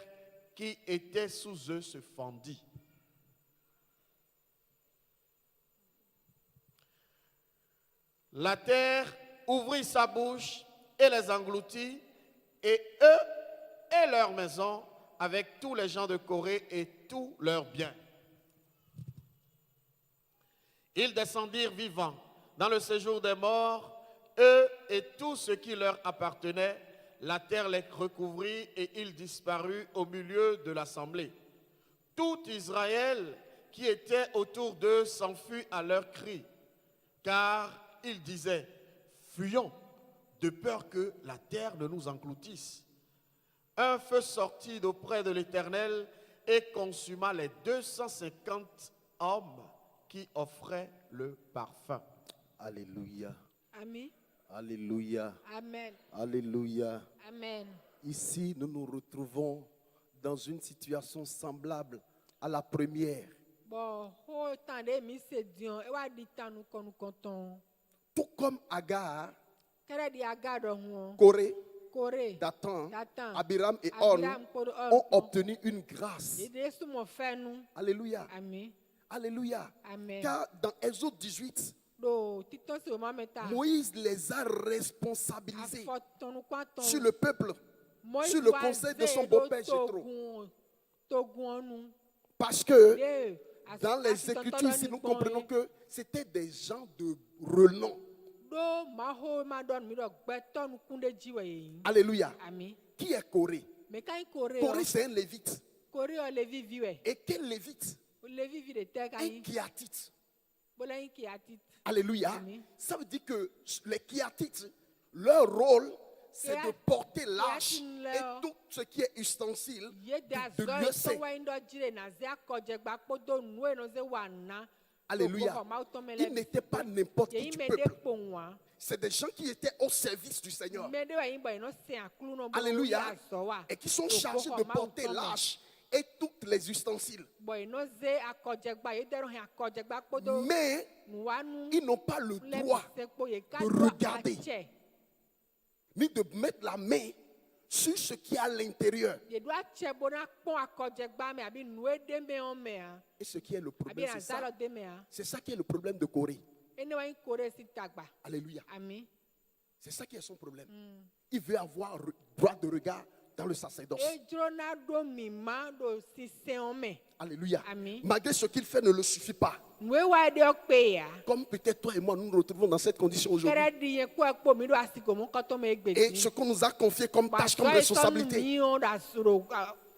qui était sous eux se fendit. La terre ouvrit sa bouche et les engloutit, et eux et leurs maisons, avec tous les gens de Corée et tous leurs biens. Ils descendirent vivants dans le séjour des morts, eux et tout ce qui leur appartenait. La terre les recouvrit et ils disparurent au milieu de l'assemblée. Tout Israël qui était autour d'eux s'enfuit à leur cri, car ils disaient, « Fuyons, de peur que la terre ne nous engloutisse. » Un feu sortit d'auprès de l'Éternel et consuma les 250 hommes qui offraient le parfum. Alléluia. Ami. Alléluia. Amen. Alléluia. Amen. Ici, nous nous retrouvons dans une situation semblable à la première. Bon, ho tande mi se dion, e wa di tanu konu konton. Tout comme Agar, Kere di agado huon. Corée, Kore. Dathan, Dathan, Abiram et On Abiram, Kodo, On. ont obtenu une grâce. Ede sou mon fè nou. Alléluia. Ami. Alléluia. Amen. Car dans Exode 18, Do, titon se ouman meta. Moïse les a responsabilisés Afoton nou kwanton. sur le peuple, Moïse sur le wa conseil de ze son do beau-père Jéthro. Togoun nou. Parce que De, dans les asiton Écritures tolo ici, ni nous pon comprenons ye. que c'était des gens de renom. Do, ma ho ma don mi do gbeton nou kunde jiwe ye. Alléluia. Ami. Qui est Corée? Mais quand il Corée, Corée, c'est un lévite. Corée on levi viwe. Et quel lévite? Levi vi de te Un kai. Kiatite. Bola yin ki atit. Alléluia. Amen. Ça veut dire que les Kiatites, leur rôle, c'est Kiat- de porter l'arche Kiatine et leur- tout ce qui est ustensile Ye da de zo lieu yi saint. to wa yin do jire na ze akɔdze gba kpodo nu eno ze wa na. Alléluia. Do ma utɔ me Ils le n'étaient pas n'importe ye qui yin du me de peuple. kpon wa. C'est des gens qui étaient au service du Seigneur. Me de wa yin bo yin no se aklu no bo Alléluia. ya zo wa. Et qui sont Do chargés koko de ma porter utɔ me. l'arche et toutes les ustensiles. Bo yin no ze akɔdze gba ye de ro hin akɔdze gba kpodo Mais nu wa nu. ils n'ont pas le Le droit se kpo ye ka de do regarder. atsɛ. ni de mettre la main sur ce qui est à l'intérieur. Ye do atsɛ bo na kpɔn akɔdze gba me abi nu e de me o me a. Et ce qui est le Abi problème, na c'est za ça. lo de me a. C'est ça qui est le problème de Corée. Ene wa yin Corée si tagba. Alléluia. Ami. C'est ça qui est son problème. Il veut avoir droit de regard dans le sacerdoce. Ejrona do mi ma do sise o me. Alléluia. Amen. Malgré ce qu'il fait ne le suffit pas. Nwe wa de okpe ya. Comme peut-être toi et moi, nous nous retrouvons dans cette condition aujourd'hui. Kere di ye ko ekpo mi do asiko mo koto me Et egbesi. ce qu'on nous a confié comme tâche, comme Ba so responsabilité, mi o da suro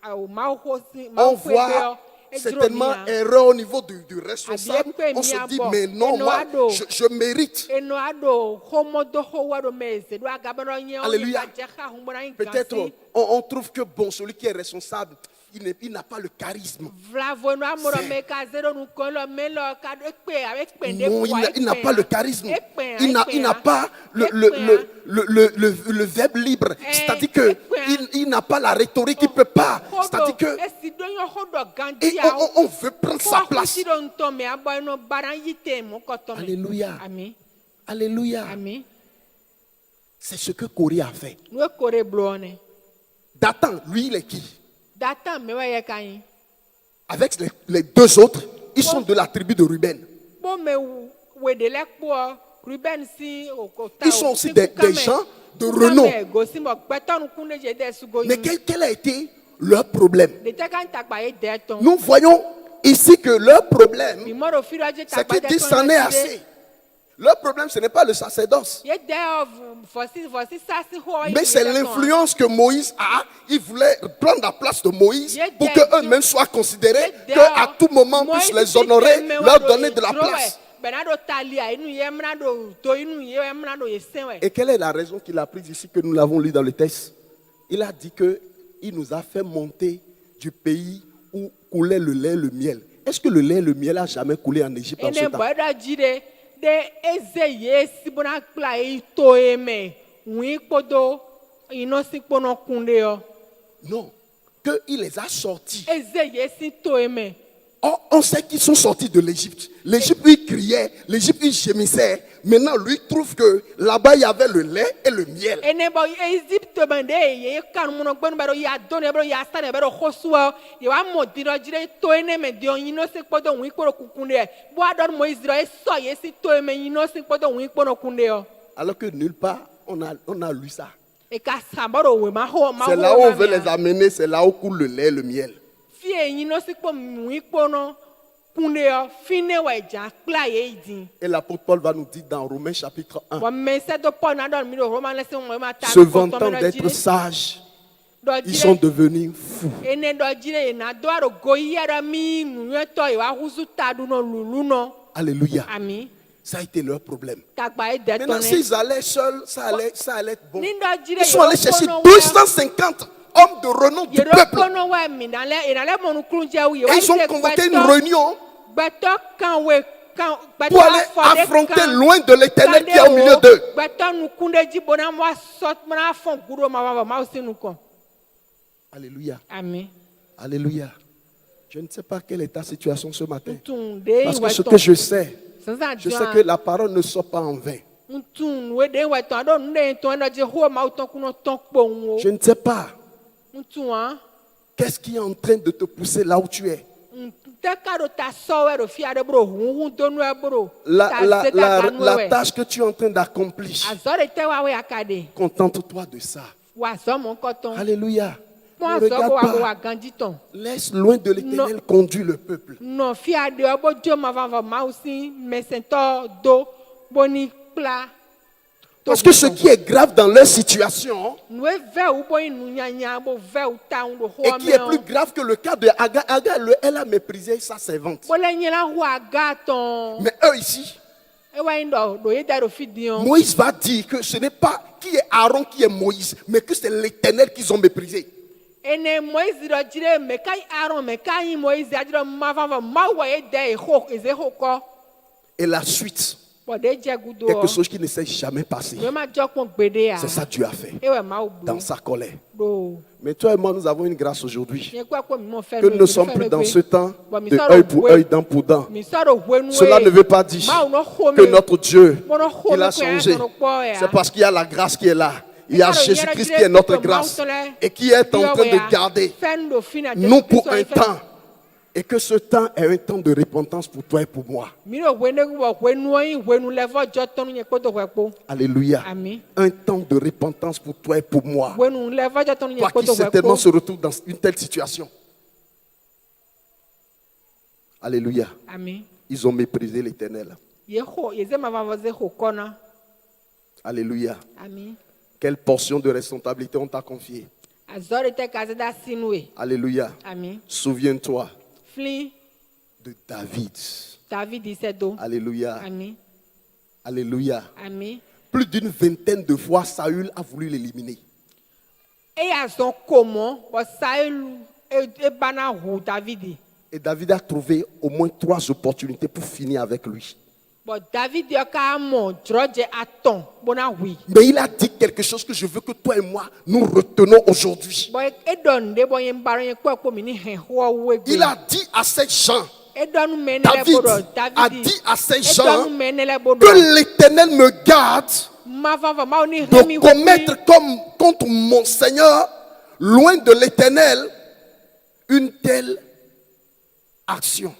o ma ho si on voit certainement erreur au niveau du responsable. On se dit, mais non, moi, je mérite. Eno ado homo do ho wa do meze do agabano nye o Alléluia. ye ka hu mo na yin Peut-être gasi. on trouve que bon, celui qui est responsable, il n'a pas le charisme. Vlavo no amoro C'est- me ka zero nu ko lo me lo ka do ekpe avec pende Non, kwa il n'a pas le charisme. Il n'a pas le verbe libre. C'est-à-dire que il n'a pas la rhétorique, il ne peut pas. C'est-à-dire que et on veut prendre sa place. Alléluia. Ami. Alléluia. Ami. C'est ce que Corée a fait. Nous Corée blonde. Dathan, lui, il est qui? Data me wa ye kan. Avec les deux autres, ils sont de la tribu de Ruben. Bo me we de lek po Ruben si o ko ta. Ils sont aussi des gens de renom. Mais quel a été leur problème? Nous voyons ici que leur problème, c'est qu'ils disent c'en est assez. Leur problème, ce n'est pas le sacerdoce, mais c'est l'influence que Moïse a. Ils voulaient prendre la place de Moïse pour qu'eux-mêmes soient considérés, qu'à tout moment, on puisse les honorer, leur donner de la place. Et quelle est la raison qu'il a prise ici que nous l'avons lu dans le texte? Il a dit qu'il nous a fait monter du pays où coulait le lait et le miel. Est-ce que le lait et le miel a jamais coulé en Égypte en ce temps? Non, qu'il les a sortis. Or, on sait qu'ils sont sortis de l'Égypte. L'Égypte, lui, criait, l'Égypte, lui, gémissait. Maintenant, lui trouve que là-bas, il y avait le lait et le miel. Alors que nulle part, on a lu ça. C'est là où on veut les amener, c'est là où coule le lait et le miel. Et l'apôtre Paul va nous dire dans Romains chapitre 1, se vantant d'être sages, ils sont devenus fous. Alléluia. Ça a été leur problème. Maintenant, s'ils allaient seuls, ça allait être bon. Ils sont allés chercher 250 hommes de renom du peuple. Et ils ont convoqué une réunion pour aller affronter loin de l'Éternel qui est au milieu d'eux. Alléluia. Amen. Alléluia. Je ne sais pas quelle est ta situation ce matin. Parce Parce que ce que je sais que que la parole ne sort pas en vain. Je ne sais pas qu'est-ce qui est en train de te pousser là où tu es. La tâche que tu es en train d'accomplir, contente-toi de ça. Alléluia. Ne regarde pas. Laisse loin de l'Éternel conduire le peuple. Parce que ce qui est grave dans leur situation, et qui est plus grave que le cas de Agar, elle a méprisé sa servante. Mais eux ici, Moïse va dire que ce n'est pas qui est Aaron qui est Moïse, mais que c'est l'Éternel qu'ils ont méprisé. Et la suite, quelque chose qui ne s'est jamais passé. C'est ça que Dieu a fait dans sa colère. Mais toi et moi, nous avons une grâce aujourd'hui. Que nous ne sommes plus dans ce temps de œil pour œil, dent pour dent. Cela ne veut pas dire que notre Dieu, il a changé. C'est parce qu'il y a la grâce qui est là. Il y a Jésus-Christ qui est notre grâce et qui est en train de garder nous pour un temps. Et que ce temps est un temps de repentance pour toi et pour moi. Alléluia. Un temps de repentance pour toi et pour moi. Toi qui certainement se retrouve dans une telle situation. Alléluia. Ils ont méprisé l'Éternel. Alléluia. Quelle portion de responsabilité on t'a confiée? Alléluia. Souviens-toi de David. Alléluia. Alléluia. Plus d'une vingtaine de fois, Saül a voulu l'éliminer. Et David a trouvé au moins 3 opportunités pour finir avec lui. Mais il a dit quelque chose que je veux que toi et moi nous retenons aujourd'hui. Il a dit à ces gens, David a dit à ces gens que l'Éternel me garde de commettre comme contre mon Seigneur, loin de l'Éternel, une telle action.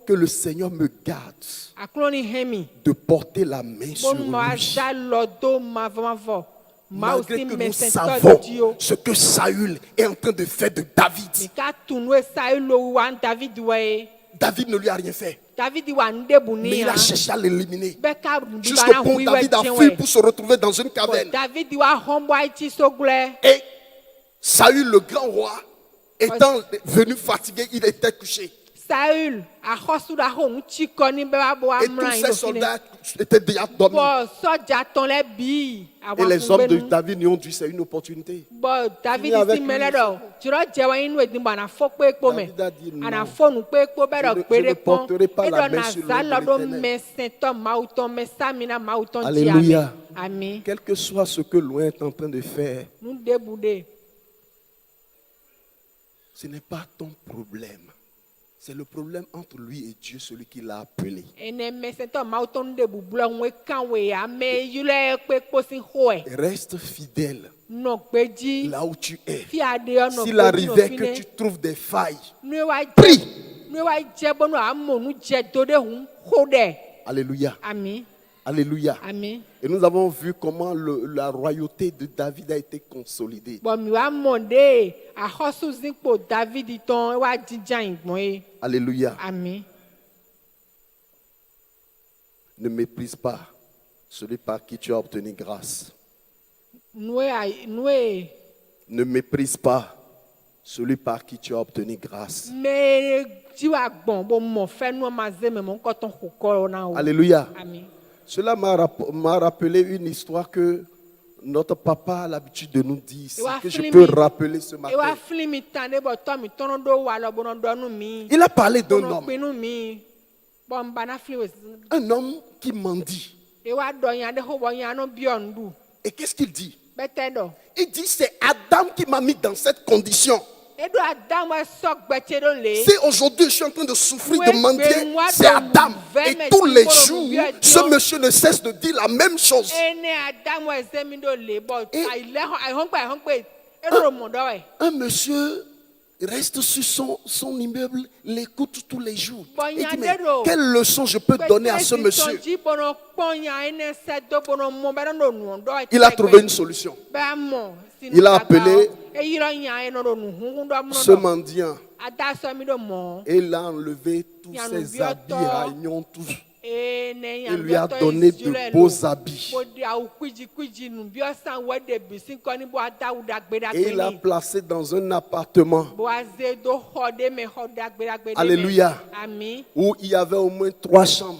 Que le Seigneur me garde de porter la main sur lui. Malgré que nous savons ce que Saül est en train de faire de David. David ne lui a rien fait. Mais il a cherché à l'éliminer. Jusqu'au point où David a fui pour se retrouver dans une caverne. Et Saül, le grand roi, étant venu fatigué, il était couché. Et tous ses soldats étaient déjà dormis. Et les hommes de David lui ont dit, c'est une opportunité. David a dit, non. Je ne porterai pas la main sur l'Éternel. Alléluia. Quel que soit ce que l'on est en train de faire, ce n'est pas ton problème. C'est le problème entre lui et Dieu, celui qui l'a appelé. Reste fidèle là où tu es. S'il arrivait que tu trouves des failles, prie. Alléluia. Alléluia. Et nous avons vu comment la royauté de David a été consolidée. Alléluia. Ne méprise pas celui par qui tu as obtenu grâce. Ne méprise pas celui par qui tu as obtenu grâce. Alléluia. Cela m'a rappelé une histoire que Notre papa a l'habitude de nous dire ici, Et wa que je flimi. peux rappeler ce E wa matin. fili mi tan de bo to mi tono do wa lo bono do nu mi. Il a parlé d'un Bono homme, pinu mi. Bo mba na fili we. un homme qui mendie. E wa do yan de ho bo yan no bion du. Et qu'est-ce qu'il dit? Bete do. Il dit, c'est Adam qui m'a mis dans cette condition. E do adam wa sok gbeche do le. Si aujourd'hui je suis en train de souffrir, de Oui, mendier, mais moi, c'est dans Adam. le Et verre, tous mais les tu peux jours, bien ce dire. monsieur ne cesse de dire la même chose. Ene adam wa zemi do le bo Et- ai le ai hon pe. E do mo do e. Un monsieur reste sur son immeuble, l'écoute tous les jours. Bon, Il dit, mais Yandero. quelle leçon je peux donner à ce monsieur? Il a trouvé une solution. Il a appelé ce mendiant et il a enlevé tous ses habits haillons, tous. Il lui a donné de beaux habits. Et il a placé dans un appartement Alléluia. Où il y avait au moins 3 chambres.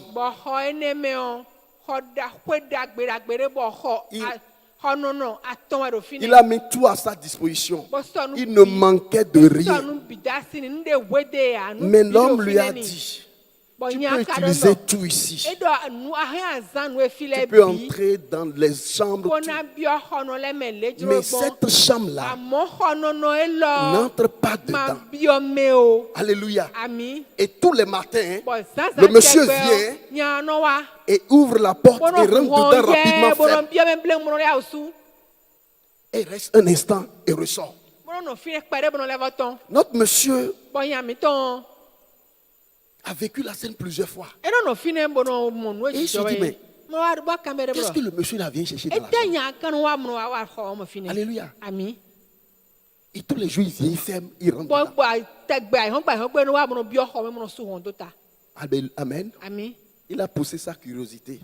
Il a mis tout à sa disposition. Il ne manquait de rien. Mais l'homme lui a dit, tu peux utiliser tout ici. Tu peux entrer dans les chambres. Mais cette chambre-là n'entre pas dedans. Alléluia. Et tous les matins, le monsieur vient et ouvre la porte et rentre dedans rapidement. Et reste un instant et ressort. Notre monsieur a vécu la scène plusieurs fois. Et il se dit, mais qu'est-ce que le monsieur là vient chercher dans la chambre? Alléluia. Et tous les jours, il vient, il ferme, il rentre dedans. Amen. Il a poussé sa curiosité.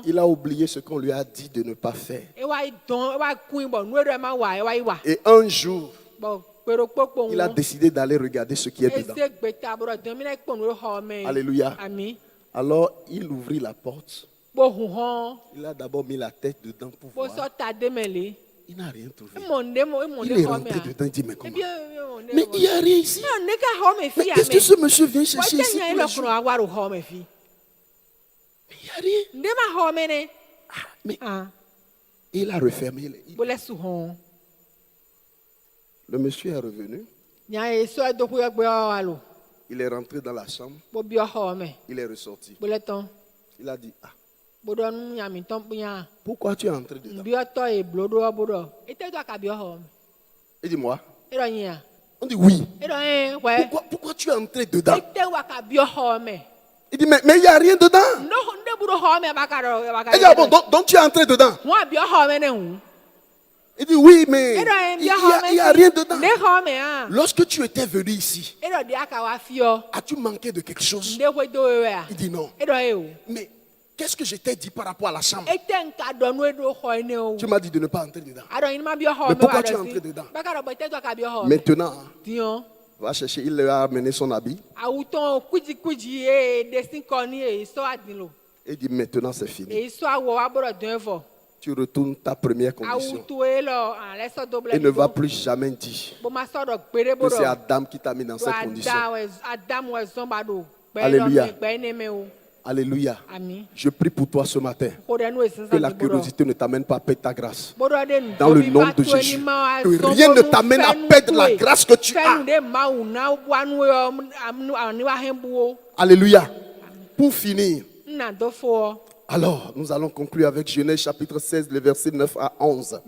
Il a oublié ce qu'on lui a dit de ne pas faire. Et un jour, il a décidé d'aller regarder ce qui est dedans. Alléluia. Alors, il ouvrit la porte. Il a d'abord mis la tête dedans pour voir. Il n'a rien trouvé. Il est rentré dedans, il dit, mais comment? Mais il n'y a rien ici. Mais qu'est-ce que ce monsieur vient chercher ici tous les jours? Mais il n'y a rien. Mais il a refermé. Le monsieur est revenu. Il est rentré dans la chambre. Il est ressorti. Il a dit, pourquoi tu es entré dedans? Il dit, moi? On dit oui. Pourquoi tu es entré dedans? Il dit, mais il n'y a rien dedans. Il dit, ah bon, donc tu es entré dedans? Il dit, oui, mais il n'y a rien dedans. Lorsque tu étais venu ici, as-tu manqué de quelque chose? Il dit non. Mais qu'est-ce que je t'ai dit par rapport à la chambre? Tu m'as dit de ne pas entrer dedans. Mais pourquoi tu es entré dedans? Maintenant, va chercher, il lui a amené son habit. Il dit, maintenant c'est fini. Tu retournes ta première condition. Et ne va plus jamais dire que c'est Adam qui t'a mis dans cette condition. Alléluia. Alléluia. Je prie pour toi ce matin. Que la curiosité ne t'amène pas à perdre ta grâce. Dans le nom de Jésus. Que rien ne t'amène à perdre la grâce que tu as. Alléluia. Pour finir. Alors, nous allons conclure avec Genèse chapitre 16, les versets 9 à 11.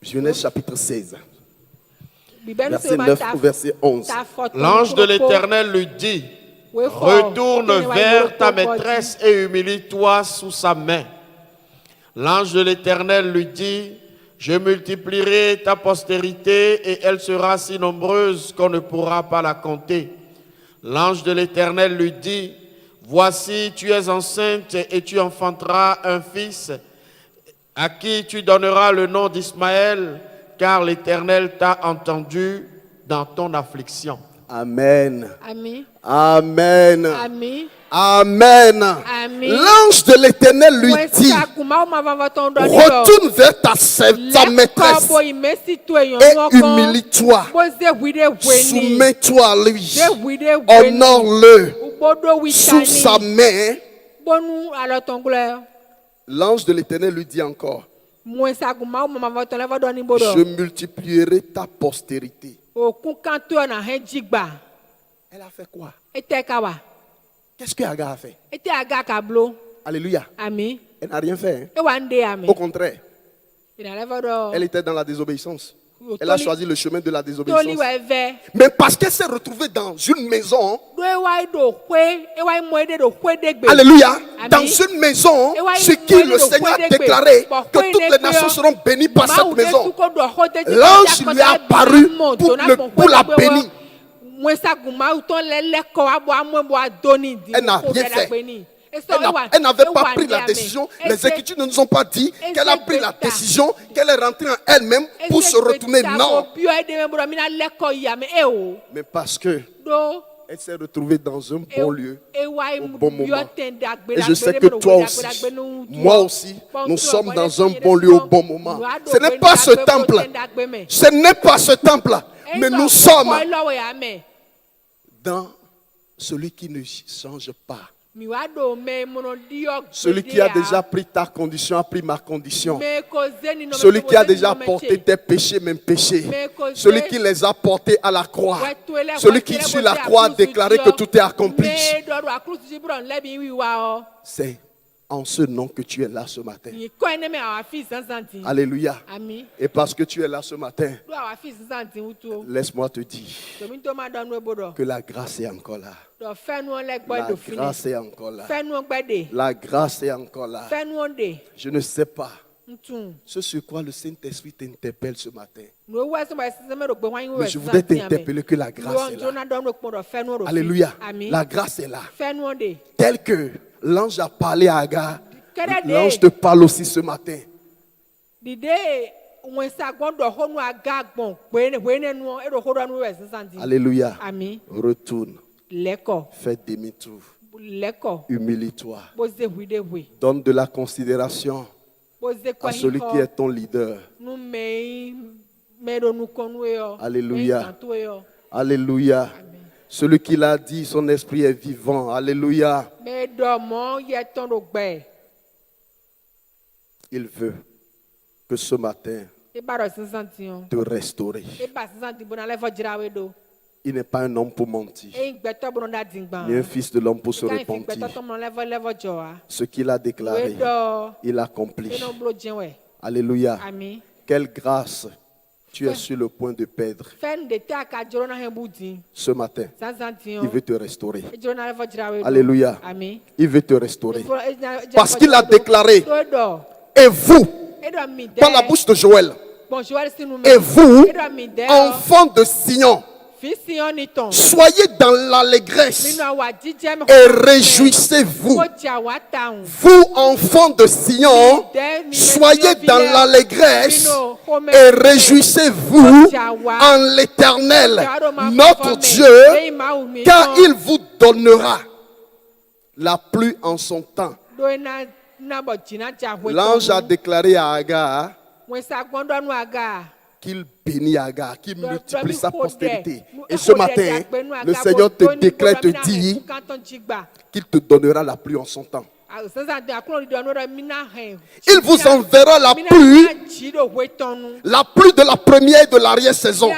Genèse chapitre 16. Verset 9 au verset 11. L'ange de l'Éternel lui dit, retourne vers ta maîtresse et humilie-toi sous sa main. L'ange de l'Éternel lui dit, je multiplierai ta postérité et elle sera si nombreuse qu'on ne pourra pas la compter. L'ange de l'Éternel lui dit, voici, tu es enceinte et tu enfanteras un fils à qui tu donneras le nom d'Ismaël, car l'Éternel t'a entendu dans ton affliction. Amen. Amen. Amen. Amen. L'ange de l'Éternel lui dit, retourne vers ta maîtresse et humilie-toi. Soumets-toi à lui. Honore-le sous sa main. L'ange de l'Éternel lui dit encore, je multiplierai ta postérité. Elle a fait quoi? Qu'est-ce que Agar a fait? Alléluia. Amen. Elle n'a rien fait. E one day, amen. Au contraire, Il a never done. elle était dans la désobéissance. Elle Toli- a choisi le chemin de la désobéissance. Toli weve. Mais parce qu'elle s'est retrouvée dans une maison, Do ewa do kwe, ewa moede do kwe degbe. alléluia, Amen. dans une maison, ce qui le Seigneur a déclaré, que toutes les nations seront bénies par cette maison. L'ange lui a apparu pour la bénir. Elle n'a rien fait. Elle n'avait pas pris la décision. Les Écritures ne nous ont pas dit qu'elle a pris la décision, qu'elle est rentrée en elle-même pour se retourner. Non. Mais parce que elle s'est retrouvée dans un bon lieu, au bon moment. Et je sais que toi aussi, moi aussi, nous sommes dans un bon lieu au bon moment. Ce n'est pas ce temple. Ce n'est pas ce temple. Mais nous sommes dans celui qui ne change pas. Celui qui a déjà pris ta condition a pris ma condition. Celui qui a déjà porté tes péchés, mes péchés. Celui qui les a portés à la croix. Celui qui sur la croix a déclaré que tout est accompli. C'est en ce nom que tu es là ce matin. Alléluia. Et parce que tu es là ce matin, laisse-moi te dire que la grâce est encore là. La grâce est encore là. La grâce est encore là. Je ne sais pas ce sur quoi le Saint-Esprit t'interpelle ce matin. Mais je voudrais t'interpeller que la grâce est là. Alléluia. La grâce est là. Tel que l'ange a parlé à Agar, l'ange te parle aussi ce matin. Alléluia. Retourne. Fais demi-tour. Humilie-toi. Donne de la considération à celui qui est ton leader. Alléluia. Alléluia. Celui qui l'a dit, son esprit est vivant. Alléluia. Il veut que ce matin te restaurer. Il n'est pas un homme pour mentir, ni un fils de l'homme pour se repentir. Ce qu'il a déclaré, il accomplit. Alléluia. Quelle grâce tu es sur le point de perdre. Ce matin, il veut te restaurer. Alléluia. Il veut te restaurer. Parce qu'il a déclaré, et vous, par la bouche de Joël, et vous, enfants de Sion, soyez dans l'allégresse et réjouissez-vous. Vous, enfants de Sion, soyez dans l'allégresse et réjouissez-vous en l'Éternel, notre Dieu, car il vous donnera la pluie en son temps. L'ange a déclaré à Agar qu'il bénit Agar, qu'il multiplie sa postérité. Et ce matin, le Seigneur te déclare, te dit qu'il te donnera la pluie en son temps. Il vous enverra la pluie de la première et de l'arrière-saison.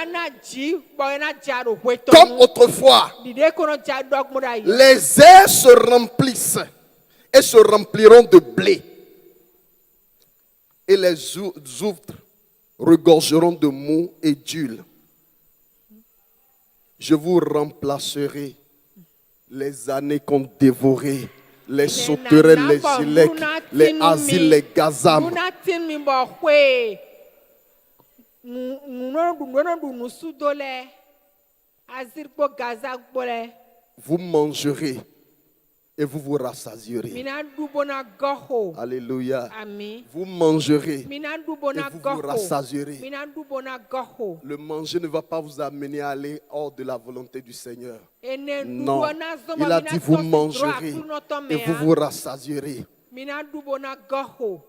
Comme autrefois, les airs se remplissent et se rempliront de blé. Et les outres regorgeront de mou et d'huile. Je vous remplacerai les années qu'ont dévoré les sauterelles, les gilecs, les asiles, les gazam. Vous mangerez et vous vous rassasierez. Mina du bona goho. Alléluia. Ami. Vous mangerez Mina du et bona vous vous goho. rassasierez. Mina du bona goho. Le manger ne va pas vous amener à aller hors de la volonté du Seigneur. Ene du Non. bona zoma Il a mina dit vous tosi mangerez droit, kuno to et mea. vous vous rassasierez. Mina du bona goho.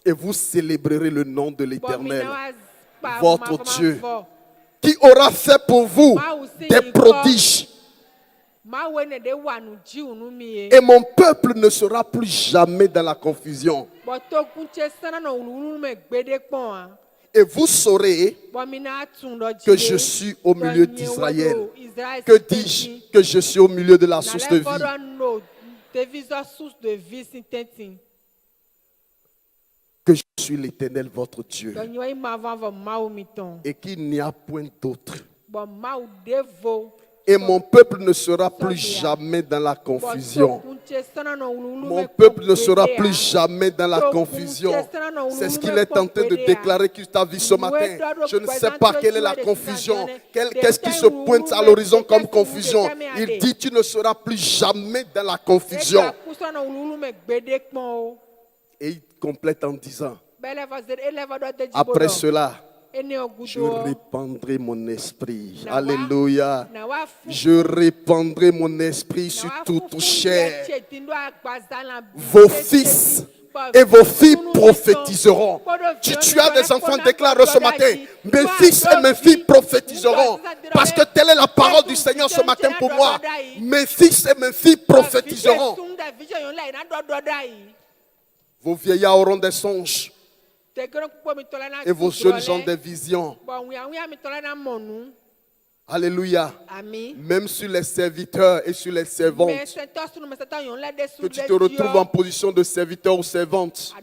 Et vous célébrerez le nom de Bon, l'Éternel, mina was pa votre ma- Dieu, vo. qui aura fait pour vous des prodiges. Ma wene de wanu ji unu mi e. Et mon peuple ne sera plus jamais dans la confusion. Bo to kunche sana no ululu me gbede pon a. Et vous saurez Bo mina tun do que jide. je suis au milieu Do nye d'Israël. wodo Israël Que si dis-je? tenti. Que je suis au milieu de la Na source le de fodo vie. no, deviso source de vie si tenti. Que je suis l'Éternel, votre Dieu. Do nye ma van vo ma o mi ton. Et qu'il n'y a point d'autre. Bo ma o devo. Et mon peuple ne sera plus jamais dans la confusion. Mon peuple ne sera plus jamais dans la confusion. C'est ce qu'il est en train de déclarer qu'il t'a vu ce matin. Je ne sais pas quelle est la confusion. Qu'est-ce qui se pointe à l'horizon comme confusion? Il dit tu ne seras plus jamais dans la confusion. Et il complète en disant, après cela, je répandrai mon esprit. Alléluia. Je répandrai mon esprit sur toute chair. Vos fils et vos filles prophétiseront. Tu as des enfants, déclare ce matin. Mes fils et mes filles prophétiseront. Parce que telle est la parole du Seigneur ce matin pour moi. Mes fils et mes filles prophétiseront. Vos vieillards auront des songes. Et vos jeunes gens des visions. Alléluia. Même sur les serviteurs et sur les servantes. Que tu te retrouves en position de serviteur ou servante.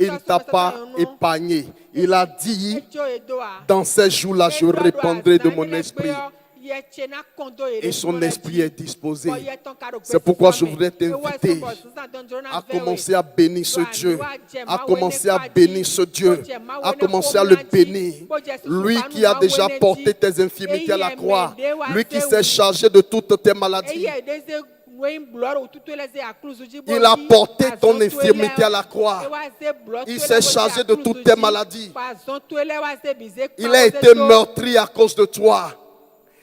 Il ne t'a pas épargné. Il a dit, dans ces jours-là, je répandrai de mon esprit. Et son esprit est disposé. C'est pourquoi je voudrais t'inviter à commencer à bénir ce Dieu, à commencer à bénir ce Dieu, à commencer à le bénir. Lui qui a déjà porté tes infirmités à la croix, lui qui s'est chargé de toutes tes maladies. Il a porté ton infirmité à la croix. Il s'est chargé de toutes tes maladies. Il a été meurtri à cause de toi.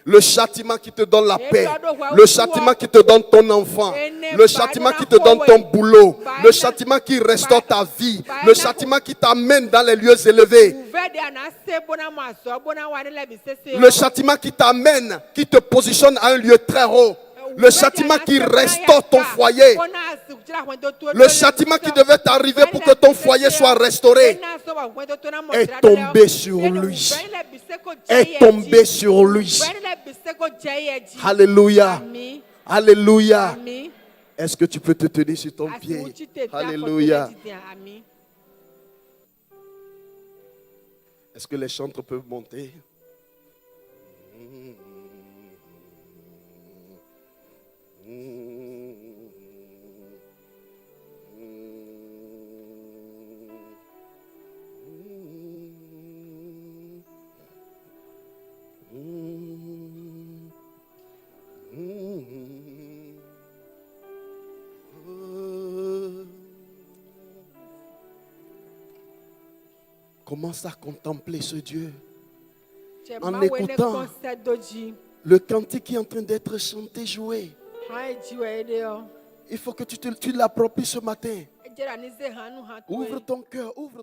Le châtiment qui te donne la paix, le châtiment qui te donne ton enfant, le châtiment qui te donne ton boulot, le châtiment qui restaure ta vie, le châtiment qui t'amène dans les lieux élevés, le châtiment qui t'amène, qui te positionne à un lieu très haut, le châtiment qui restaure ton foyer, le châtiment qui devait t'arriver pour que ton foyer soit restauré est tombé sur lui. Est tombé sur lui. Alléluia. Alléluia. Est-ce que tu peux te tenir sur ton pied? Alléluia. Est-ce que les chantres peuvent monter? Commence à contempler ce Dieu en écoutant le cantique qui est en train d'être chanté, joué. Il faut que tu l'appropries ce matin. Ouvre ton cœur, ouvre